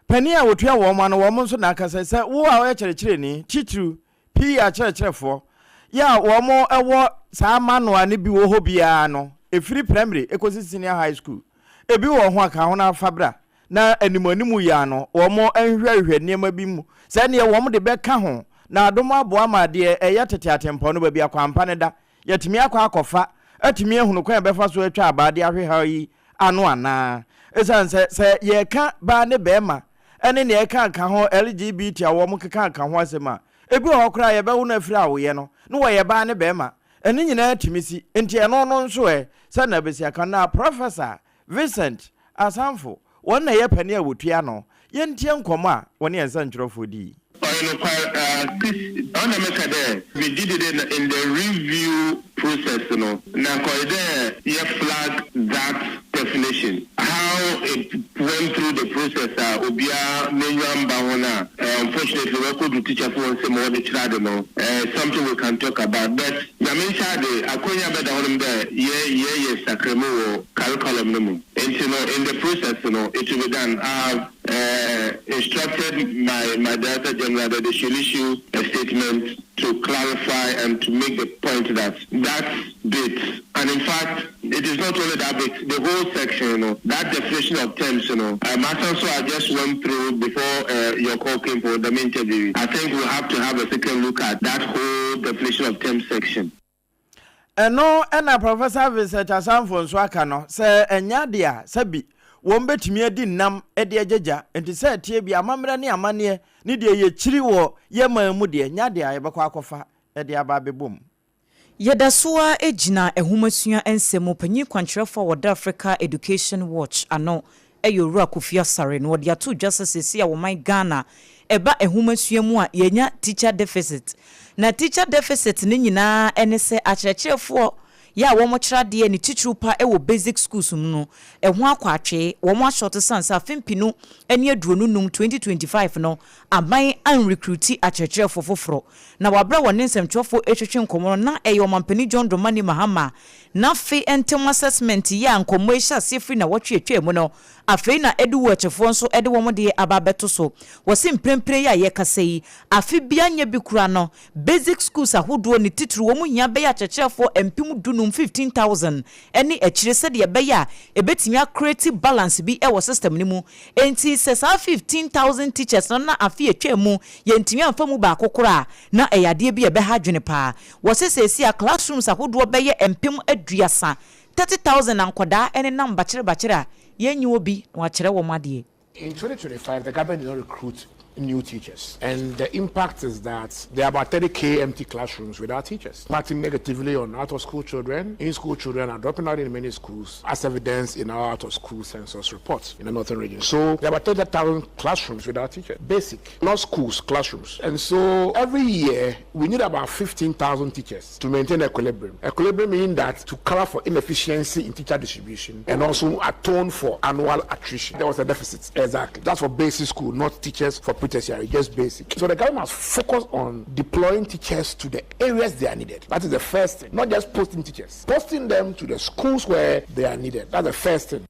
pani a wotua wo mo no wo mo so na akasa se wo a wo kyerɛkyerɛ ni titru pi a kyerɛkyerɛfo ya wo mo ewo saa manual ne bi wo ho bia no efiri primary ekosi senior high school ebi wo ho aka ho na fabra na animanimu ya no wo mo anhwehwɛ niema bi mu se ne wo mo de bɛka ho na adoma boa ma de eya tete atempo no ba bia kwampa ne da yatimi akwa akofa atimi ehunu kwan befa so atwa abade ahweha yi ano ana esan se ye ka ba ne bema ene ne ye ka ho LGBT awo mo keka ka ho asema ebi ho kra ye be wo na afira awo ye no wo ye ba ne bema ene nyina atimisi enti eno no nso se na besi aka na Professor Vincent Asamfo won na ye pani a wotua no ye ntie nkomo a woni ensa ntwerofo di we did it in the review process, Now, you flag that definition. How it went through the process, unfortunately, we couldn't teach us some more the child, something we can talk about. But curriculum, and in the process, it will be done. I've instructed my Director General that they should issue a statement to clarify and to make the point that bit, and in fact, it is not only that bit, the whole section, that definition of terms, I just went through before your call came for the interview. I think we'll have to have a second look at that whole definition of terms section. No, and Professor Vincent Asamfo nso aka no se enya dia sabi won betumi adi nam ede ajeja enti se tie bia amamra ne amane ne de ye chiri wo ye mamu de nya dia ye bekọ akofa ede aba bebom Yedasoa ejina ehumasua ensemo panyi kwankyerefo wod Africa Education Watch ano Adwoa Asare Obrempong no de ato justice se ya wo man Ghana eba ehumasua mu a yenya teacher deficit na teacher deficit ni nyina ene se akyerɛkyerɛfo ya wo mo kyerade ni titrupa ewo basic schools mu no eho akwatwe wo mo short sansa fempinu ene aduonu num 2025 no aban an recruiti akyerɛkyerɛfo foforo na wabra wɔ nsɛmtwofo etwetwe nkomo na eyo mampani John Domani Mahama na fe entem assessment ya nkomo ehya sefri na wɔtwe atwa mu no afei na Adwoa chefo nso ede wo de ababeto so wose mprempre ya ye kasei afi bia nya bi kura no basic schools ahodo ni titru wo mu hia be ya chechefo empim dunum 15000 eni akire se de be ya ebetimi creative balance bi e wo system ni mu enti se sa 15000 teachers no na afi atwa mu ye ntimi amfa mu ba kokora na eyade bi e be ha dwene pa wose se a classrooms ahodo be ye empim aduasa 30,000 ankoda ene nam bachire yenyi obi wa kire wo made. In 2025, the government did not recruit new teachers, and the impact is that there are about 30,000 empty classrooms without teachers, impacting negatively on out-of-school children. In-school children are dropping out in many schools, as evidenced in our out-of-school census reports in the northern region. So there are about 30,000 classrooms without teachers, basic, not schools, classrooms. And so every year we need about 15,000 teachers to maintain equilibrium. Equilibrium means that to cover for inefficiency in teacher distribution and also atone for annual attrition. There was a deficit, exactly. That's for basic school, not teachers for tertiary, just basic. So the government must focus on deploying teachers to the areas they are needed. That is the first thing. Not just posting teachers, posting them to the schools where they are needed. That's the first thing.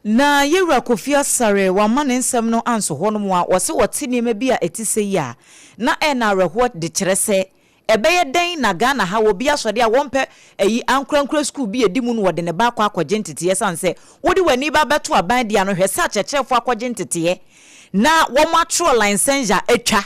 Na Yewura Kofi Asare wa mane nsem no anso hono mu a wose wote ne bi a etise ya na na reho de kire se ebeye den na Ghana ha wo bi asode a wompe eyi ankrankra school bi edimu no wode ne ba kwa akwaje ntete sanse wodi wani ba beto aban dia no hwese achechefo akwaje ntete na wo matro license etwa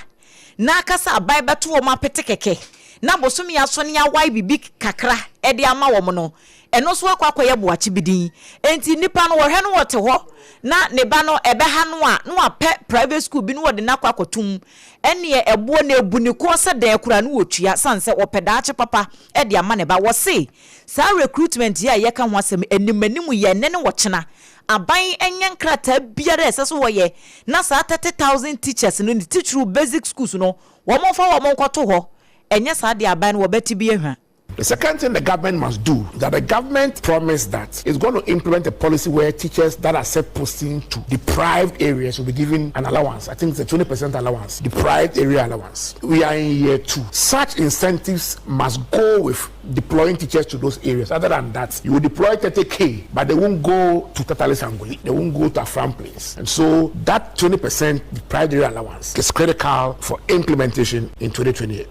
na kasa abai beto wo mapete keke na bosumi aso ne awai bibi kakra e de ama wo no eno so akwakoye boachi bidin enti nipa no wo hwe no wote ho na ne ba no ebe ha no a pe private school bi no wode na kwakotum ene ebo na ebu ne ko se dan kura no wotua sanse opedaache papa e de ama ne ba wo se sa recruitment ya ye ka ho asem enimanimu ye ne wo chena aban enyen krata biara eseso wo ye na sa 30,000 teachers no ni teacher basic schools no wo mo fa wo mo nkoto ho enye sa de aban wo beti bi ehwa. The second thing the government must do is that the government promised that it's going to implement a policy where teachers that are set posting to deprived areas will be given an allowance. I think it's a 20% allowance, deprived area allowance. We are in year 2. Such incentives must go with deploying teachers to those areas. Other than that, you will deploy 30K, but they won't go to Tatalis Angoli. They won't go to Afram Place. And so that 20% deprived area allowance is critical for implementation in 2028.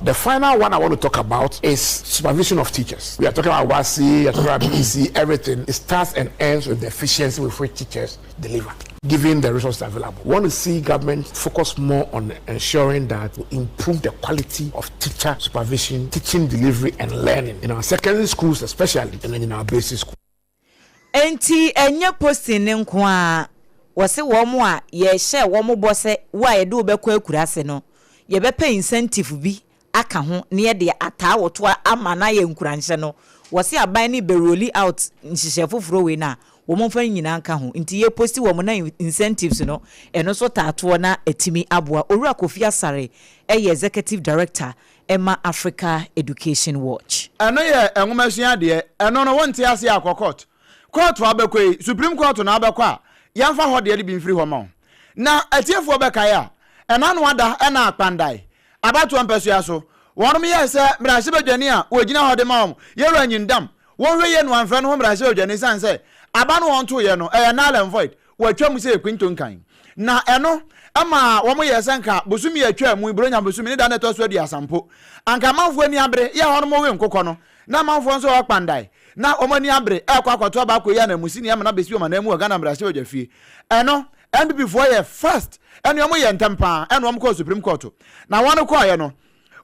The final one I want to talk about is supervision of teachers. We are talking about WASI, we are talking about BBC, everything. It starts and ends with the efficiency with which teachers deliver, given the resources available. We want to see government focus more on ensuring that we improve the quality of teacher supervision, teaching delivery and learning in our secondary schools especially, and then in our basic schools. Enti enye posting nko a wose wo mo a ye share wo mo bose wa ye do be kwa akurase no ye be pay incentive bi aka ho ne ye de ata woto ama na ye nkuranhye no wose aban ni be roll out nhihye foforo we na wo mo fa nyina nka ho nti ye posti wo mo na incentives no eno so taato na etimi aboa Owura Kofi Asare eye executive director Emma Africa Education Watch. Eno ye enwomasuya de eno no wonte ase akokot court wa bekoi Supreme Court na abekwa yamfa ho de bi mfiri ho ma na atiefo beka ya ena no ada ena akpandai abatu ampasua so wonom ye se mrahye badwani a ogina ho de ma yero anyindam wonhwe ye no anfra no ho mrahye badwani san se aba no wonto ye no null and void watwam se kwinton kan na eno ama womo ye senka bosumi atwa mu ibronya bosumi ne da na to so di asampo anka manfo ani abre ye honom we nkokọ no na manfo nso akpandai na omani abre akwakoto aba koya na musini ama na besi oma na mu Ghana mrahye badwafie eno and before ye first eno omo ye ntempa eno omo ko Supreme Court na wonu ko ye no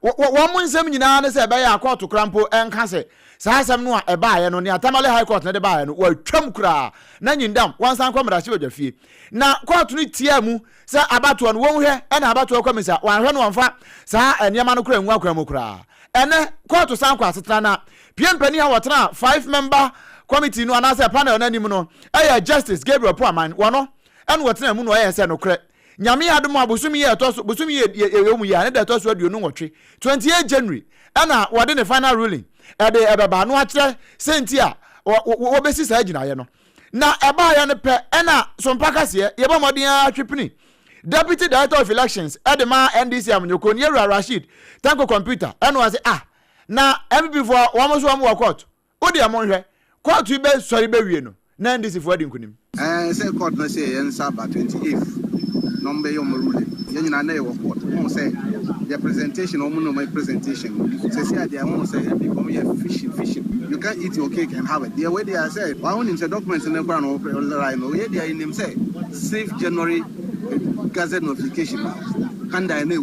wo nsem nyina ne se be ya court krampo enka se sa asem no a eba ye no ne Atamale High Court ne de ba ye no watwam kura na nyindam wansan ko mrahye badwafie na court no tia mu se abato no wonhwe ena abato komisa wanhwe no wonfa sa enema no kura nwa akwamu kura ene court san kwa setana na piempani a wotena 5 member committee no anase panel na nim no eya Justice Gabriel Poaman wono ene wotena mu no eya se no kure nyame adom abosumi ye toso bosumi ye mu ya ne da toso aduonu nwotwe 28 January ena wode ne final ruling ede ebeba no akire senti a wo besi sa agina ye no na eba ya ne pe ena Sompa kase ye ba modin atwepini Deputy Director of Elections edema NDC amnyoko ne Yewura Rashid tanko computer ena was na MP for womo so am court odi amonhwe court be sori be wie no na ndisi for adinkunim say court na say yen saba 28th number your ruling yen na na court won say the presentation or no my presentation say they won say become your fishing you can't eat your cake and have it the way they are say why won say documents in the ground or line or they are in them say safe January gazette notification and I know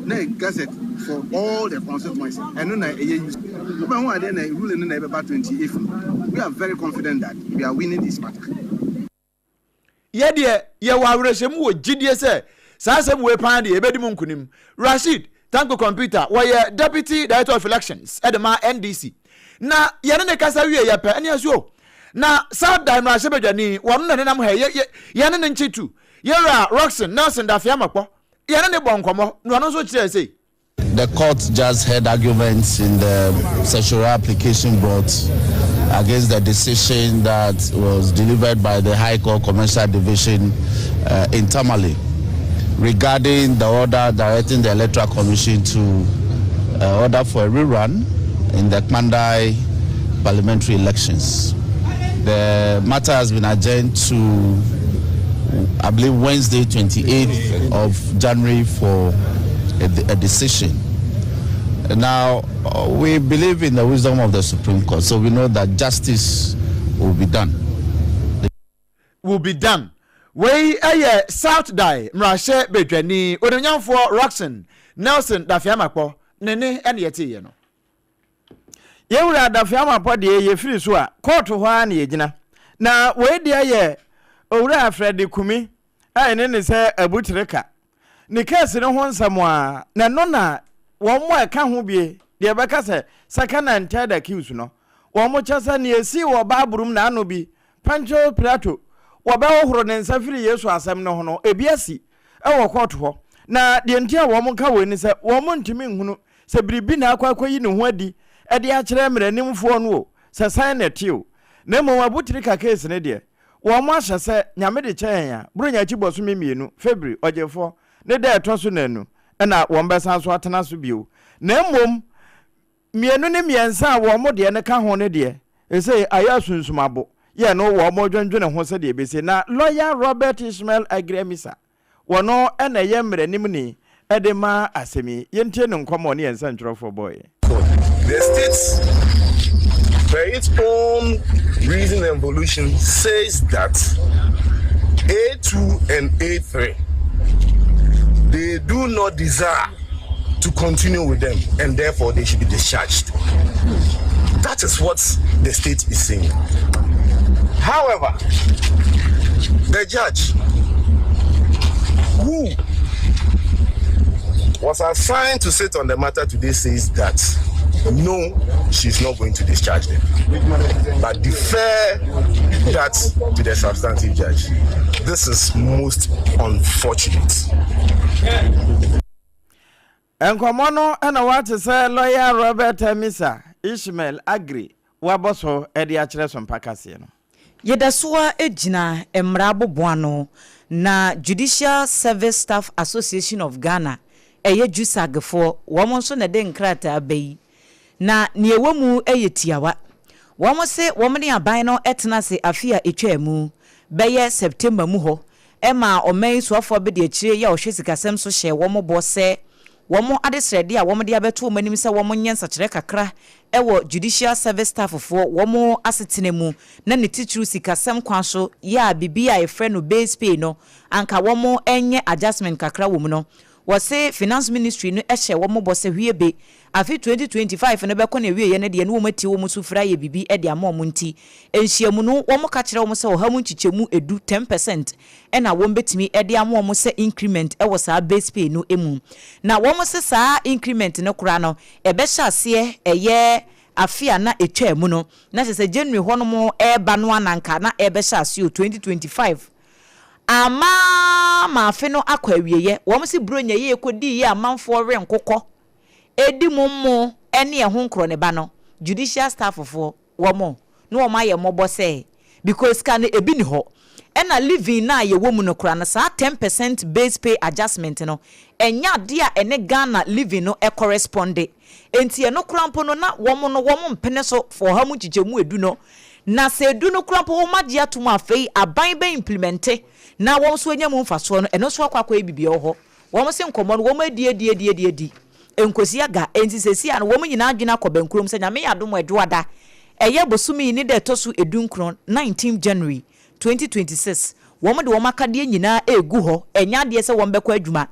na gazette for all the constituencies and no use but one then ruling in about 28th we are very confident that we are winning this matter. Yeah, dear, ye wa resemu wo gidie se sa asem we pan de ebedi mu nkunim. Rashid, Tanko Computer, where Deputy Director of Elections at the NDC. Na ye ne kasa wie ye pe ene aso. Na South Dime Rasebedwani, won na nenam ha ye ne nchitu. Ye ra Roxon Nelson Dafiamakpo. Ye ne bonkomo, no no so kire say. The court just heard arguments in the sexual application brought against the decision that was delivered by the High Court Commercial Division in Tamale regarding the order directing the Electoral Commission to order for a rerun in the Mandai parliamentary elections. The matter has been adjourned to, I believe, Wednesday, 28th of January for a decision. Now, we believe in the wisdom of the Supreme Court, so we know that justice will be done. Will be done. We South Die, Mrashe Bedwani, Odonyam for Roxon, Nelson Dafiamakpo, Nene and Yeti, you know. Yewura Dafiamakpo de ye free so a court ho an ye gina. Na we de ye owura Fred Kumi, a ne se abutireka. Ni case no ho nsamo a na no na wo mo eka ho bie de beka se second and third accused no wo mo chasa ne esi wo baburum na ano bi Pancho Plato wo be ohoro ne nsafiri Yesu asem no ho no ebiasi e wo court ho na de ntia wo mo ka we ni se wo mo ntimi nhunu se biribi na akwakoyi ne ho adi e de a kire mranimfo no o se san na tio na mo abutiri ka case ne de wo mo ahye se nyame de chen ya bronya chiboso memienu February ojefo ne de etoso nanu na won besa so atena so bio na mmom mienu ne miensa wo mo de ne ka ho ne de e say aya sunsumabo ye no wo mo dwendwene ho se de bese na lawyer Robert Ishmael Agremisa wono na ye mranim ni e de ma asemi ye ntie ne nkomo ne yensa ntwerofo boy. The states, by its own reason and evolution, says that A2 and A3, they do not desire to continue with them, and therefore they should be discharged. That is what the state is saying. However, the judge who was assigned to sit on the matter today says that no, she's not going to discharge them, but defer that to the substantive judge. This is most unfortunate. Enkomo no na what say lawyer Robert Misa Ishmael Agri waboso e de akire Sompa kase no. Yedasoa ejina emra boboano na Judicial Service Staff Association of Ghana eye jusagfo womo so na de nkrata abai na niewemu eye tiawa womo se womo ne aban no etena se afia etwa mu beye September mu ho ema omen soafo be de akire ya ohwe sikasem so hye womo bo se womo adesrede a womo de abeto manim se womo nyensa kire kakra ewo Judicial Service Staff fo womo asetene mu na ne titru sikasem kwan so ya bibia e frɛ no base pay no anka womo enye adjustment kakra womu no wose Finance Ministry no ehye womo bo se hwiebe afi 2025 no beko na wieye ne de no womo ti womo so fra ye bibi e de ama nti enhyiamu no womo ka kire womo se ohamu nchichemu edu 10% ena womo betimi e de ama womo se increment e wo sa base pay no emu na womo se sa increment no kura no e be hyase eye afia na etwa mu no na se January ho no mo e ba no ananka na e be hyase 2025 ama mafe no akwawieye wo msi bronya ye kodi ye amanfo re nkokɔ edi mummo ene ye ho nkro ne ba no judicial staff fo wo mo no wo ma ye mobo say because kan ebi ni ho ena living na ye wo mu no kra na sa 10% base pay adjustment no enya de a ene Ghana living no e corresponde enti e no krampo no na wo mo mpene so for ha mu chichemu edu no na se du no kura po wo magye atom afei aban be implemente na wo so anya mu mfaso no eno so akwa ebibie ho wo se nkomo no wo adi enkosi aga enti sesi an wo nyina adwena kobenkurom se nyame yadom Adwoa eye bosumi ni de tosu edunkron 19 January 2026 wo de wo makade nyina egu ho enya de se wo mbekọ adwuma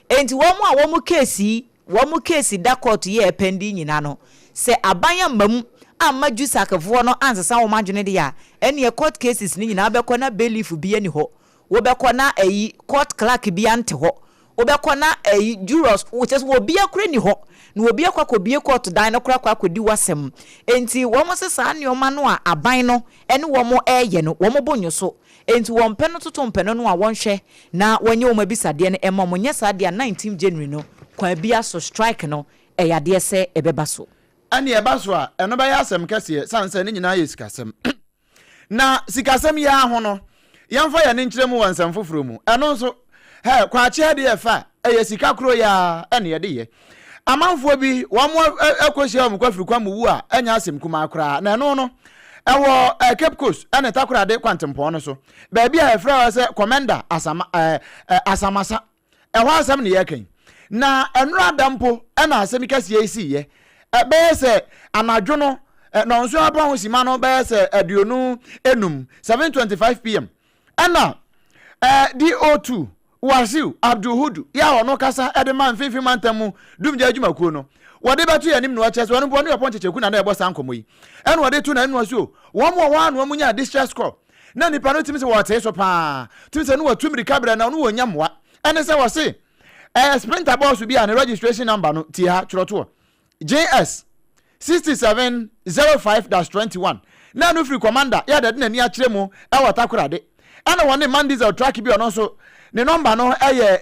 enti wo mu a wo mu kesi da court ye pendi nyina no se abanya mam amma jusakafo no ansesa wo madwene de ya ene court cases ni nyina bekọ na belief bi ani ho wo bekọ na ayi court clerk bi ante ho wo bekọ na ayi jurors wo ches wo bia kure ni ho na wo bia kwakọ bia court dan no kwakọ akodi wasem enti wo mo sesa neoma no a aban no ene wo mo eye no wo mo bonyo so enti wo mpe no toto mpe no a wonhwe na wonye wo mabisade no ema mo nya sade 19 January no kwa bia so strike no eyade se ebeba so ani ebaso a eno ba ya asem kese sanse ne nyina yesikasem na sikasem ya ho no yamfa ya ne nkyeremu wansam foforo mu eno nso kwa che de efa sika kro ya ene yede ye amanfo bi wo mo ekohia mu kwafiri kwa mu wu a enya asem kuma akra na eno no ewo Cape Coast ene takura de kwantempon no so ba bia efra wa se commander asamasa eho asem ne yekan na enura dampo ena asem kese esi ye ebese anadwo no no nso aba ho sima no bese aduonu enum 7:25 pm ana DO2 Wasiu Abdulhudu ya wono kasa edeman fifi mantamu dumja adwuma kuo no wode beto ya nim no chese wonu bo no yopon checheku na ebo sankomo yi ene wode tu na enu aso wo mo wa no munya distress call na nipa no timi se wote so pa timi se no watumri kabra na no wonya moa ene se wose sprinter boss bi an registration number no ti ha chroto JS 6705-21 na no free commander ya de na ni akire mu e watakorade ana woni man diesel track bi ono so ne number no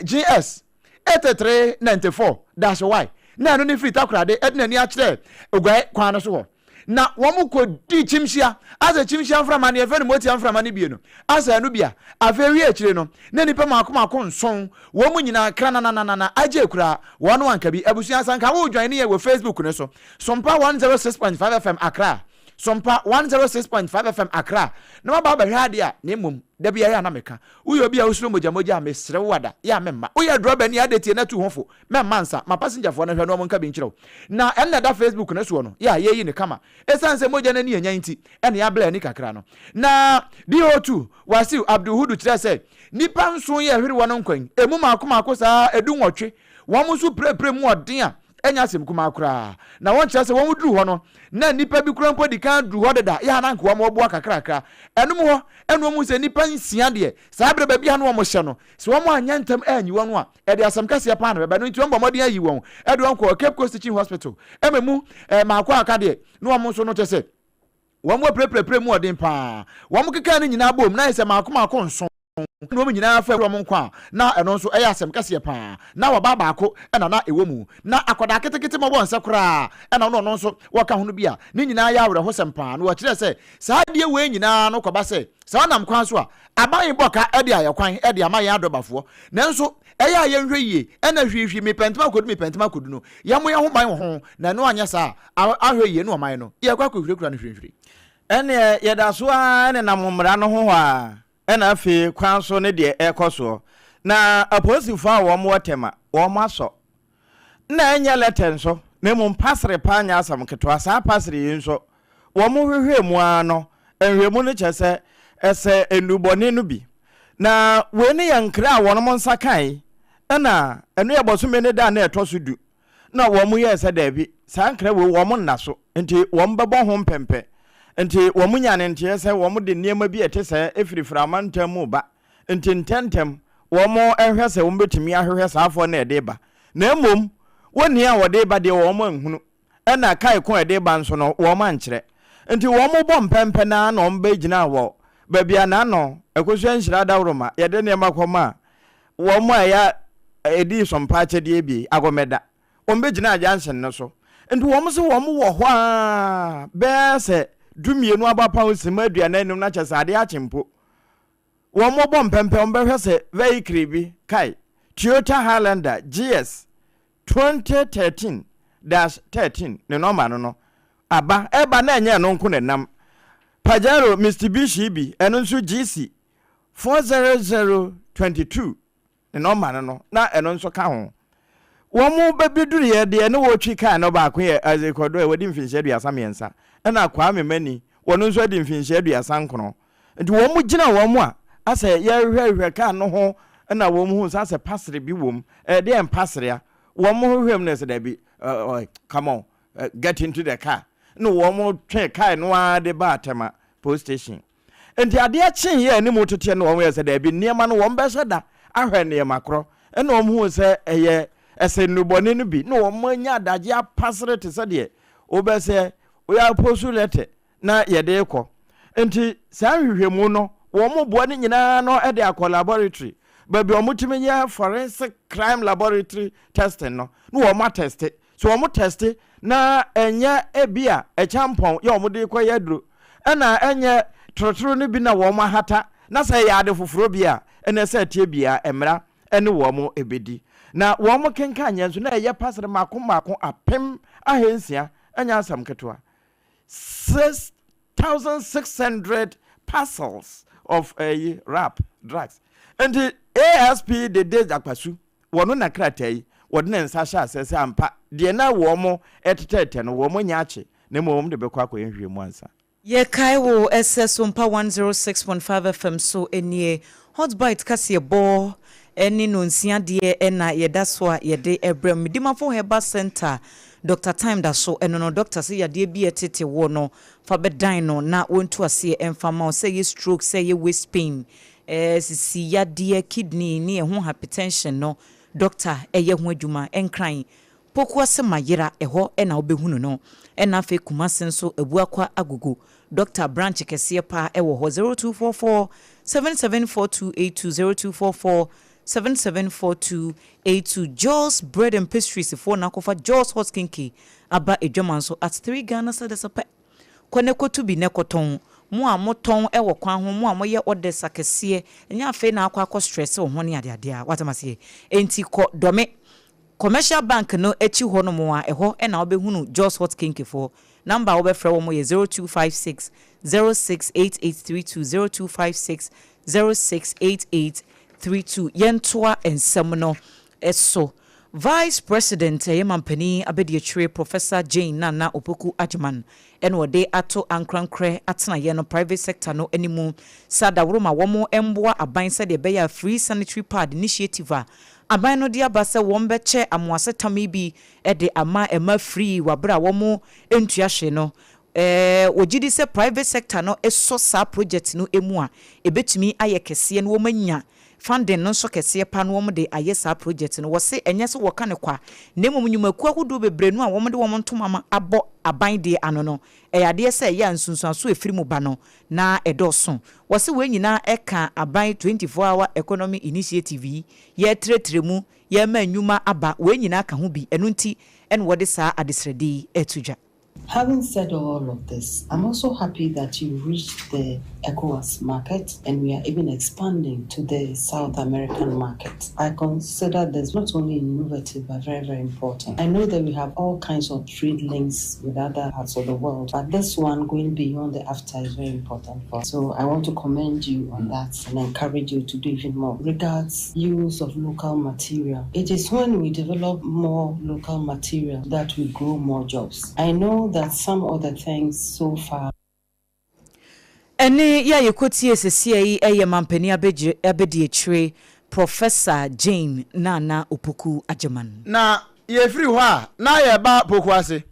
GS 8394-Y na no ni free takorade e de na ni akire ogwai kwan no so ho na wo mu ko di chimhia asa chimhia mframa ne efe ne moti mframa ne bie no asa no bia afewi akire no na nipa makoma nson wo mu nyina kra na aje kura wono anka bi abusia sanka wo join ne we Facebook ne so Sompa 106.5 FM Accra Sompa 106.5 FM Accra na ma ba hwade a ne mum da bia ya na meka uyo bia usuro moja mesre wada ya memma uya droba ni adeti na tu hofo memma nsa ma passenger fo na hwe no mo nka bi nkyerɛw na enne da Facebook na so no ya yeyi ne kama esanse moja na ni anya nti enne ya bla ni kakra no na DO2 Wasiu Abdulhudu kyerɛ sɛ nipa nso ye hwere wono nkwan emu makoma saa edu nwɔtwe wo mo so prepre mu ɔden a enya asem kuma akura na won kyerɛ sɛ wɔn duru hɔ no na nipa bi kura mpo di kan duru hɔ deda ya na nko wɔn boa kakrakra enum hɔ enum mu sɛ nipa nsia de saa bere ba bi ha no wɔn hyɛ no sɛ wɔn anya ntam anyi wɔn a ɛde asem kase pa na ba no nti wɔn bɔ mɔden ayi wɔn ɛde wɔn kɔ Cape Coast Teaching Hospital ememu maako aka de no wɔn nso no kyerɛ sɛ wɔn mo prepre mu ɔden pa wɔn keka ne nyina bom na sɛ maako nso no me nyina fa ro mo nkwa na eno nso eya asem kase pa na wa baba ko ena na ewo mu na akoda ketekete mo bonse kora ena no nso waka hono bia ne nyina ya awre ho sempa no wa kire se saa die we nyina no koba se saa nam kwan so a aban boka ede ayekwan ede amaye adobafo nanso eya ye nhwe yie ena hwihwi me pentima kodu no ya mo ye ho ban ho na no anya saa ahwe yie no oman no ye kwa kohwire no hwihwiri ene ye da so a ene nam mmra no ho a ena afi kwan so ne de ekoso na aposifo a wo mo watema wo mo aso na enya letter so na mu pasre pa anya asam keto sa pasre yin so wo mo hwehwe mu ano enhwemu no kyese ese enubone no bi na we ne yankra wo no mo nsa kan ena enu ya bosume ne da na etoso du na wo mo ye se da bi sa nkra we wo mo nnaso nti wo mbebo ho mpempe nti wo munya ne ntie se wo mu de niema bi ete se efirifira amantam mu ba nti ntentem wo mo ehwe se wo betimi ahwehwe saafo na ede ba na emom woni a wo de ba de wo mo anhunu ena kai ko ede ba nso no wo ma nkyere nti wo mo bɔ mpempe na na omba gina wo ba bia na no ekosu anhyira dawroma ye de niema koma wo mo ya edi sompa kyede bi agomeda omba gina ajansen no so nti wo mo se wo mo wo hɔ a be se dumienu abapa osima aduana enum na kyesade achempo wo mo bɔ mpempe ombɛhwɛ se vehicle bi kai Toyota Highlander GS 2013-13 ne no ma no aba eba na enye no nko nenam Pajaro Mr. Bishibi eno nso GC 40022 no man no na eno nso ka ho wo mo babiduru ye de ne wo twi kan no ba ko ye azekodo e wodi mfinhye aduasa miensa na kwa memani wono nso adi mfinhye aduasa nkono nti wo mo gina wo mo a ase ye hwehwe kan no ho na wo mo hu sa se pasre bi wom de en pasre a wo mo hwehwem na se da bi come on get into the car no wo mo twe car no a de ba atema police station enti ade a chen ye ni mo tete no wo ye se da bi niema no wo mbe so da ahwe niema kro na wo mo hu se eye ese nubone no bi no wo manya adaje apasre te se de obe se oya postulate na ye de ekọ enti sa hwehwemu no wo mo bo ne nyina no e de laboratory baby wo mutimi nya forensic crime laboratory testing no wo mo test so wo mo test na enye ebia e champon ye wo mo de kọ yaduro na enye trotro no bi na wo mo hata na se ya de foforo bia ene se tie bia emra ene wo mo ebedi na wo mo kenka nya nso na ye pasre mako apem ahensia anya asam ketwa 6,600 parcels of rap drugs and the ASP the day akpasu wono na kratai wodne nsa sha asese ampa de na wo mo etete no wo mo nyache na mo de bekwa akoyenhwe mu ansa ye kai wo Sompa 106.5 FM so enie hot bite kase bo eni no nsia de na yeda so a yede ebrem midimafo heba center Dr. Time da so eno no doctor say yade bi etete wo no fa bedan no na wontu ase emfama say ye stroke say ye waist pain sisi yade kidney ni ho hypertension no doctor eye ho adwuma enkran poku ase mayira eho na obehunu no na fe kumasen so ebuakwa agogo Dr. Branch kese pa ewo ho 0244 774282 774282 Joe's Bread and Pastries for nakofa Joe's Hot Kinky aba edwaman so at 3 Ghana cedis a pe koneko to bi nekoton mo amoton ewo kwan ho mo amoye orders akese nya afi na akwa stress ho ne ade a watamase enti ko dome commercial bank no echi ho no mo a eho na obehunu Joe's Hot Kinky for number obefre wo mo ye 0256 068832 0256 068832 yentoa ensem no eso Vice President Yemampani Abediachire Professor Jane Nana Opoku Ajman eno de ato ankrankre atena ye no private sector no animu sada woroma womo emboa aban se de beya free sanitary pad initiative aban no de abase wombeche amoase tamibi de ama free wabra womo entua hye no wogidi se private sector no eso sa project no emu a ebetumi ayekese no womanya funding no so kese pa no wom de ayesa project no wose enye so woka ne kwa nemu nyumaku ahodo bebre no a wom de wom ntomama abo aban de ano no eyade se ya nsunsun so efiri mu ba no na edoso wose we nyina eka aban 24-hour economy initiative ye tretremu ye ma nyuma aba we nyina ka ho bi eno nti en wode sa adesredi etuja. Having said all of this, I'm also happy that you reached the ECOWAS market and we are even expanding to the South American market. I consider this not only innovative but very, very important. I know that we have all kinds of trade links with other parts of the world, but this one going beyond the AFTA is very important for us. So I want to commend you on that and encourage you to do even more. Regards use of local material. It is when we develop more local material that we grow more jobs. I know that some other things so far. Ene ya yekoti esesi eye mampani abediachire Professor Jane Nana Opoku Ajman. Na ye free hwa na ye ba poku ase.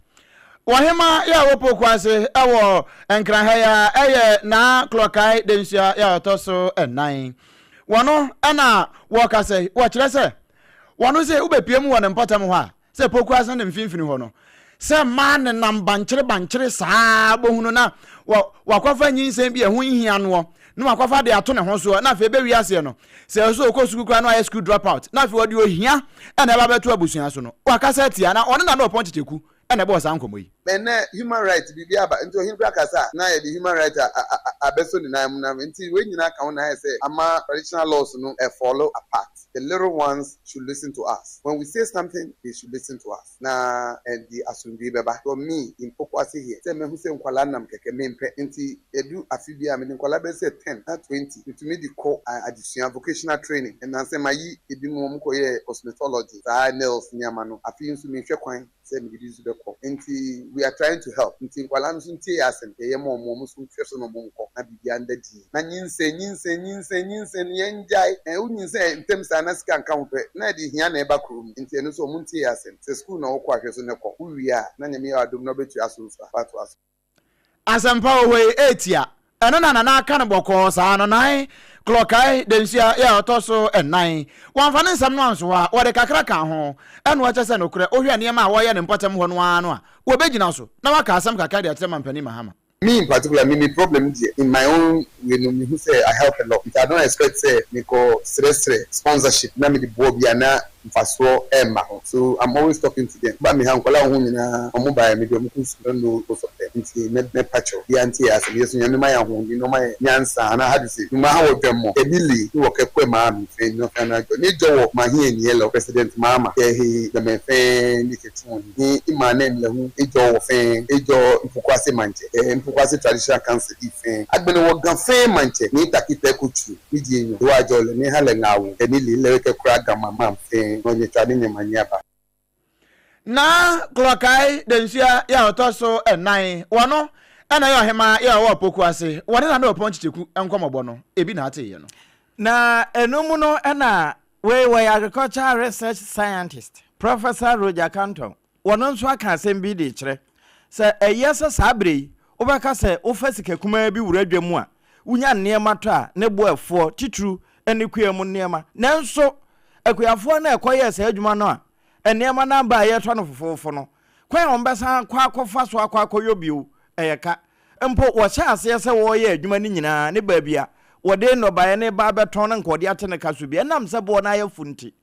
Wahema ya wo poku ase ewo enkran ha ya eye na clockai densia ya otoso 9. Wono ana wo ka se wo kire se wono se ubepiem wo ne mpatam hwa se poku ase ne mfimfini ho no. Se man nam bankyere saa bohunu na wakwafa nyinsem bi ehun hia no no wakwafa de ato ne ho so na fe be wi ase no se so okosuku kra no high school dropout na fe wodi ohia na eba beto abusuan so no wakasa tia na one na no point teku na ebe osan komo yi mena human rights bibi aba nti ohim kra kasa na ye the human rights abeso ni na mu na nti we nyina ka wona say ama traditional laws no follow apart the little ones should listen to us. When we say something, they should listen to us. Na the asumbi beba. For me, in Pokwasi here, say me who say nkwala nam keke me mpe nti edu afibia me nkwala be say 10 na 20. To me the call additional vocational training. And then say my ebi mo mo koye cosmetology. Sa nails nyama no. Afi nso me hwe kwan say me di zube ko. Nti we are trying to help. Nti nkwala nso nti asem ye mo so hwe so no mo ko na bibia ndadi. Na nyinse yenjai unyinse ntem sana sika nka hope na di hia na eba krum nti eno so munti asem se school na okwa hwe so ne ko uwia na nyame ya adom na betu aso so afato aso asampa we etia eno na aka ne boko sa no nan klokai densia ya otoso enan wamfa ne nsam no anso a wode kakra kan ho eno wa chese no kure ohwe ne ma a wo ye ne mpatam ho no ano a wo begina so na waka asam kakra de atrema mpani mahama. Me in particular, me problem in my own, who say I help a lot. I don't expect say me go stress sponsorship. Na me the bobiana faso emma. So I'm always talking to them. But me han kola hu na omo ba me do muku don't know both of them. Nti me pacho. The auntie as me so nyame my hu no my nyansa na how to say. Ma ha wo dwemo. Emily wo kekwe ma me fe no kana jo. Ni jowo ma hi eni hello president mama. He the me fe ni ketun. Ni imane le hu e jowo fe e jo mfukwase manche. Mfukwase traditional council ife. Agbene wo gan fe manche. Ni takite kuchu. Ni di enyo. Do ajole ni hale ngawo. Emily le ke kura ga mama fe. Na klokai densia ya otoso enan wono ana yo hema ya wo pokuase wone na oponchicheku enkomobo no ebi na ate ye no na enum no na we agricultural research scientist Professor Roger Canton wono nso aka asem bi de kire se eyesa sabre obeka se ofasike kuma bi wuradwam a unya nneema to a ne bo efo titru ene kuamu nneema nanso akuyafo na ekoye se adwuma no a enema na ba ye to no fofofo no kwan ombesa kwa akofa so akoyo bio eyeka mpo wo sha ase se wo ye adwuma ni nyina ne ba bia wode no ba ye ne ba beton na nkode atene kaso bia nam se bo na ya funti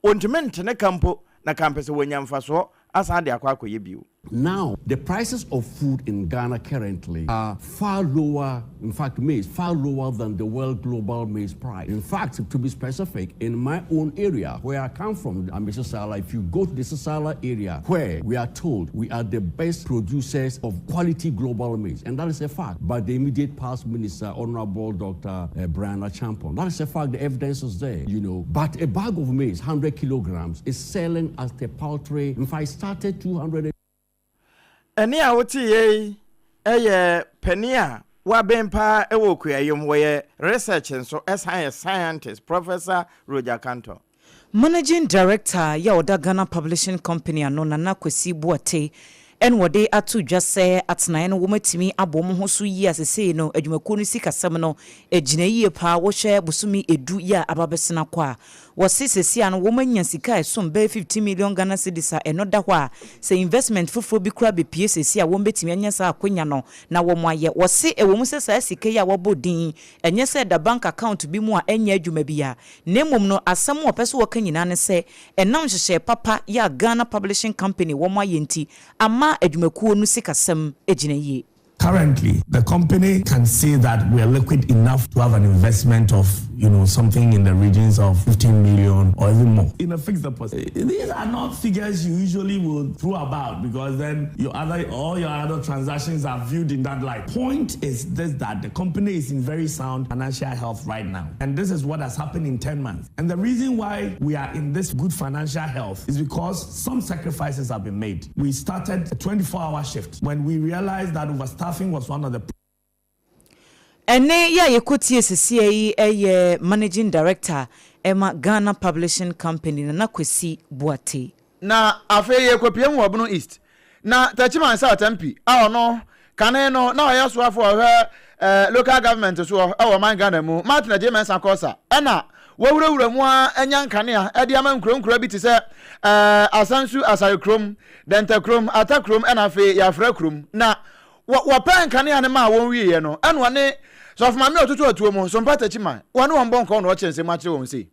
ontimente ne kampo na kampese wonyamfa so asa de akoye bio. Now, the prices of food in Ghana currently are far lower, in fact, maize, far lower than the world global maize price. In fact, to be specific, in my own area, where I come from, Mississauga, if you go to the Mississauga area, where we are told we are the best producers of quality global maize, and that is a fact, by the immediate past minister, Honorable Dr. Brian Champon. That is a fact, the evidence is there, you know. But a bag of maize, 100 kilograms, is selling at a paltry, in fact, started 200. Eni a woti ye eye penia wa bempa ewo kuyayom we research nso scientist Professor Roger Canton. Managing Director ya Oda Ghana Publishing Company ano Nana Kwesi Boate en wode atu dwase atena no womatimi abom ho so yi asese no adwumakuo no sikasam no egina yie pa wo hwe busumi edu ya ababesena kwa wose sesi an womanya sika esom be 50 million Ghana cedis eno da hɔ a se investment foforo bi kura be pie sesi a wombetimi anya sa akonya no na wo moaye wose ewom se sa sika ya wobodin enye se da bank account bi mu a enya adwuma bia nemom no asam wo pese wo kanyina ne se enam hyehye papa ya Ghana Publishing Company wo moaye nti ama adwumakuo no sikasam egina yie. Currently, the company can say that we are liquid enough to have an investment of, something in the regions of 15 million or even more in a fixed deposit. These are not figures you usually will throw about because then all your other transactions are viewed in that light. Point is this, that the company is in very sound financial health right now. And this is what has happened in 10 months. And the reason why we are in this good financial health is because some sacrifices have been made. We started a 24-hour shift when we realized that overstaffing was one of the ene ya yekotie sisi yi managing director Emma Ghana Publishing Company na Kwesi Boate na afi yekopiem wobunu east na tachiman south MP no kane no na oya so afo local government so man Ghana mu Martin James Akosa na wawurawura mu anya nkane a de ama nkronkro bi te se asansu asare krom denta krom atakrom na afi yafra krom na wapan kane ane ma won wiye no eno ne so of mama otutu atuo mu so mpata chima wonu won bon ko no chense ma kire won sei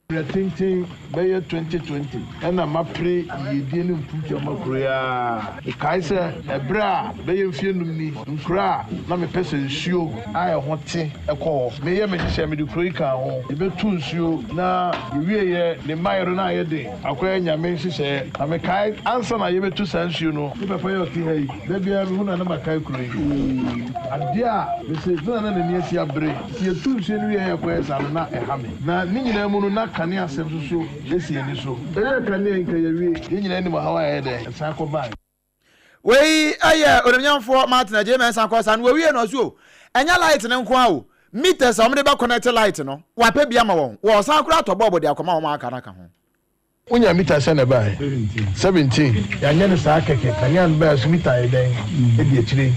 Thinking by 2020, and I'm a pre Yedin Puja Macrea. The Kaiser, a bra, bay of me, cra, not a person shoe. I want a call. May I make a semi to Creeka? The Betunes you now, you the Myron day. Aquania Macy say, I'm a kite, answer my ever 2 cents, you know. If I pay your tea, maybe I'm one of my kite. And dear, this is none of the near sea break. Your 2 senior airways are not a hammy. Now, Nina Mununa. Kani asem so esi ani so kani nka yewie yenyina ni mahawa ya de sanko ban we aye orimnyamfo Martin Ajemen sanko san we wie no so enya light ne nko a o meters omde ba connect light no wa pa bia ma won wo sanko atobo de akoma wo aka naka ho unya mita se na bai 17 ya nya ne sa keke kanya no ba so mita e den e di akire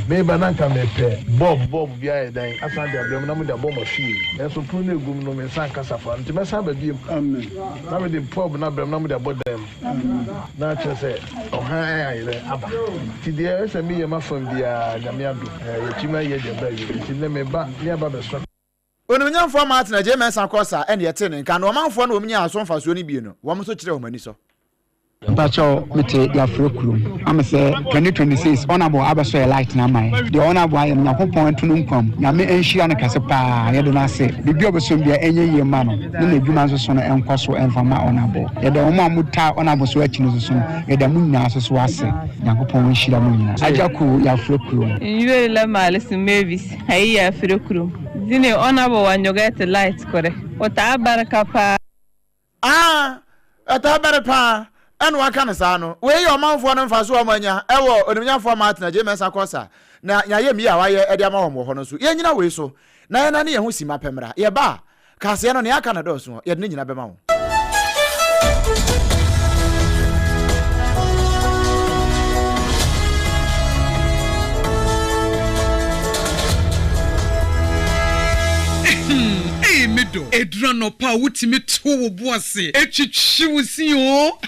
me ba nanka me pe bob bia e den asan de abem na mu de bomb fie e so pun na egum no me san kasa fa nti me sa ba biem amen na me de pub na abem na mu de bodem na che se o ha ya ire aba ti de e se me ye ma fam bia nyame ado e tima ye de ba yi ti ne me ba ne aba be so Onumnyamfo Martin Ajemen sanko sa ene yete ne nka no manfo na omnya asomfa so ni bie no wo mo so kire wo mani so Pacho mete ya frokrum am say 2026 honorable abaso e light na mai the honorable ayem yakopon tunum kwam na me enhia ne kase pa ye do na se bibi obosom bia enye ye ma no na edwuma nso so no enkoso enfama honorable ye de omo amuta honorable so achi no so ye de munna so so ase yakopon enhia munna ajaku ya frokrum yule la malisi mavis ayi ya frokrum zine honorable wanyoga te light kore ota baraka pa ata baraka anu aka ne saa no we your manfo no mfa so omanya ewo onimnyafo Martin Ajemen sakosa na yaye mi ya waye ede ama wo ho no so ye nyina we so na ye na ne ye ho sima pemra ye ba kase no ne aka na do so ye ne nyina bema wo Medo edrano pa wutimi to wo boase etwitwiwusi o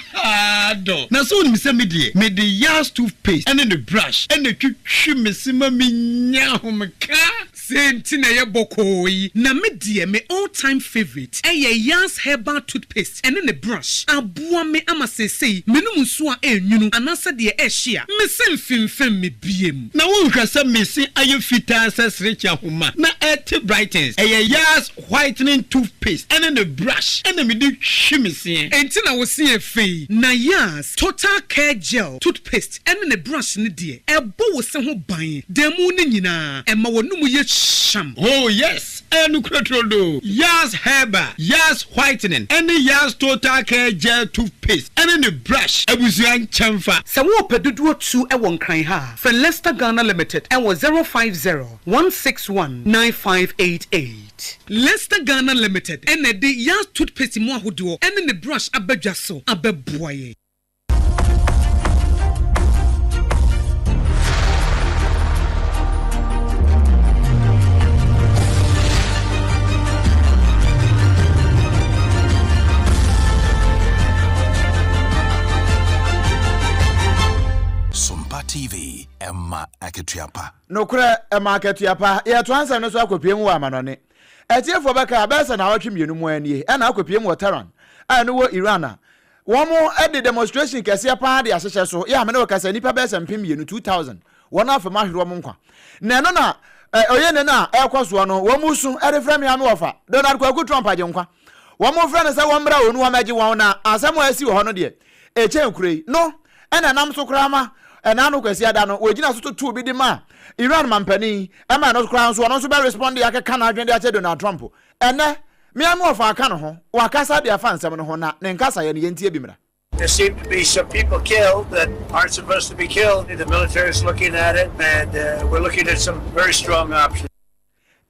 do na so ni se me de yas toothpaste and the brush and the twitwi mesima menya homka senti na ye bokoyi na me de me all time favorite yas herbal toothpaste and the brush aboa me amasesei menum so a enwunu anasa de ehia me semfimfem me biem na wo hwasa mesi aye fita sesrecha homa na et brightens yas whitening toothpaste and then the brush and then me do shimisi entina wo see fe na yas total care gel toothpaste and then the brush ni de ebo wo se ho ban demu ni nyina ema wonum ye sham oh yes enu krotrodo yas herbal yas whitening and the yas total care gel toothpaste and then the brush abusuan chamfa se wo pedudu tu e won kan ha for Leicester Ghana Limited and was 050-161-9588 Leicester Ghana Limited and the yas toothpaste mo ahodo and the brush abadwa so abeboye Sompa TV Emma Aketuapa nokure Emma Aketuapa ye to answer no so akopiem wa amanone etiefo beka abesa na awatwe mienu mu anie na akopiem wa Tehran no wo Iran wo mo e demonstration kese pa de asehye so ya me no kasa nipa besa mpem mienu 2000 wona afema hwero mo nkwa na no na oye ne na ekwaso no wo musu e reframe ya no ofa Donald Kwaku Trump aje nkwa wo mo frɛ se wo mra onu wa magi won na asem asi wo ho no de eche nkurei no ena nam so krama ena no kwasi ada no wogina so to bi di ma Iran mampani ema no kran so no so be respond ya ka na adwende ache Donald Trump ene me am of aka no ho wakasa de afa nsem no ho na ne nkasa ye ne yentie bi mra. There seem to be some people killed that aren't supposed to be killed. The military is looking at it, and we're looking at some very strong options.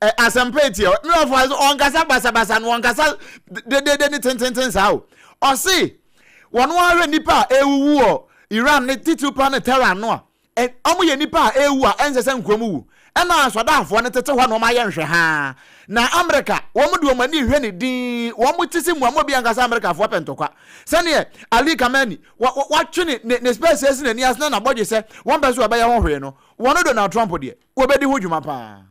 Asampeti me of on kasa basa no on kasa de ni ten sao o si wono ahwe nipa ewuwu o Iran ne titupa ne terror no a omo ye nipa ewu a ense se nkromu wu ena asodafo ne tete ho no ma ye nhwe ha na America wo mo de o mani hwe ne din wo mo tisi mu amobi ankasa America fo pentokwa sene Ali Kamani wa twene ne space esi ne nias na bodje se won beso obaye ho hwe no wono Donald Trump de wo bedi ho dwuma pa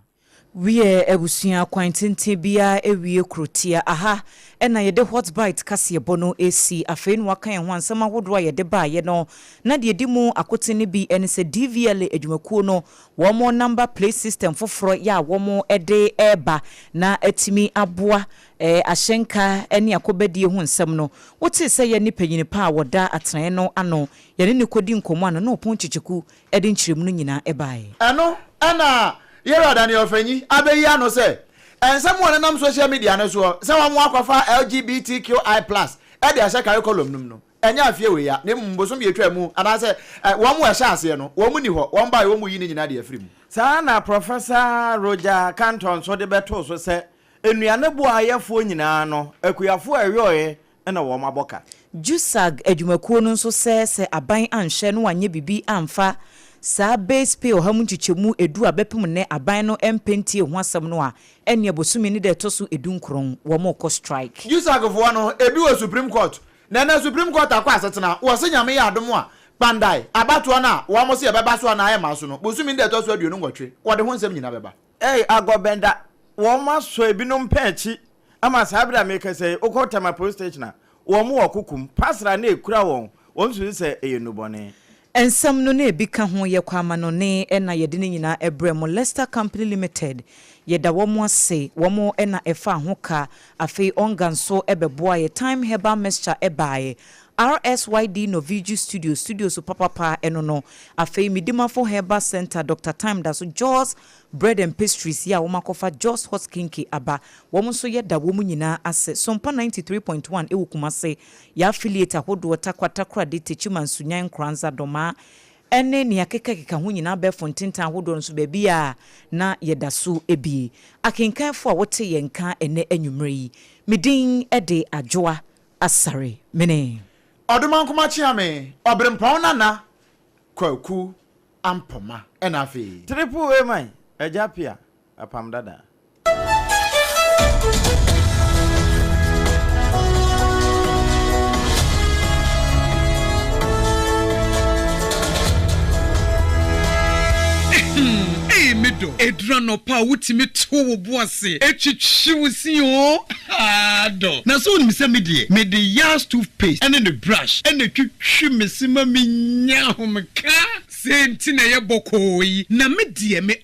Wie ebusia kwantente bia ewie krotia aha ena yede hot bite kase bono AC afei no wakan ho ansama wodo yede ba ye no na de dimu akote ne bi ene se DVL adwumakuo no wo mo number plate system foforo ya wo mo ede eba na atimi aboa ahyenka ene akobadie ho nsem no wote se ye ni panyini pa woda atran no ano ye ne kodi nkomo ano no pon chichiku ede nchirem no nyina ebae ano ana Yera Daniel Fenyi, abeyi ano se. Someone nam social media no so. Someone akwafa LGBTQI+. E dey share curriculum num no. Enya afie we ya. Ne mbosom ye twa mu. Ana se wo mu ehya ase no. Wo mu ni ho. Wo mba wo mu yi ni nyina de afrim. Saa na Professor Roger Canton so de beto so se enuane bo ayefo nyina no akuyafo ayoye na wo maboka. Jusag adwumakuo no so se aban anhwe no anye bibi amfa sa base pay ohamu chichemu edu abepem ne aban no empentie ho asem no a ene abosumi ni de toso edu nkron wo mo ko strike Jusagfo no ebi wo Supreme Court na Supreme Court akwa asetena wo se nyame ya adom a bandai abato na wo mo se ebeba so na ayema so no bosumi de toso aduonu ngwotwe wo de ho nsem nyina beba agobenda wo ma so ebinom pechi ama sabra make say okotama police station na wo mo okukum pasra na ekura won so se eyenubone ensam no na ebika ho ye kwama no ne na yede ne nyina Ebremo Leicester Company Limited yeda wo mo ase wo mo na efa ho ka afei onganso ebeboa ye time herbal mixture ebae RSYD Noviju Studio so papa eno no afei midima for herbal center Dr. Time da so Jaws bread and pastries ya wo makofa Jaws hot kinky aba wo mo so yeda wo mu nyina ase Sompa 93.1 ewu kumase ya affiliate ahodo takwatakra de techima nsunyan kranza doma ene ni akeka ho nyina be fontintan ahodo nso ba bia na yeda so ebi akenkanfo a wote yenka ene anwumre yi midin ede Adwoa Asare mene Oduman kuma chiame Obrempong nana kwaku ampoma enafi triple A man ejapia Apam Dadaa Medo edrano pa wutimi to wo boase echichiwusi o ado na so ni se me de yas toothpaste and the brush and the twitwi mesima me nya homka senti na ye bokoi na me de me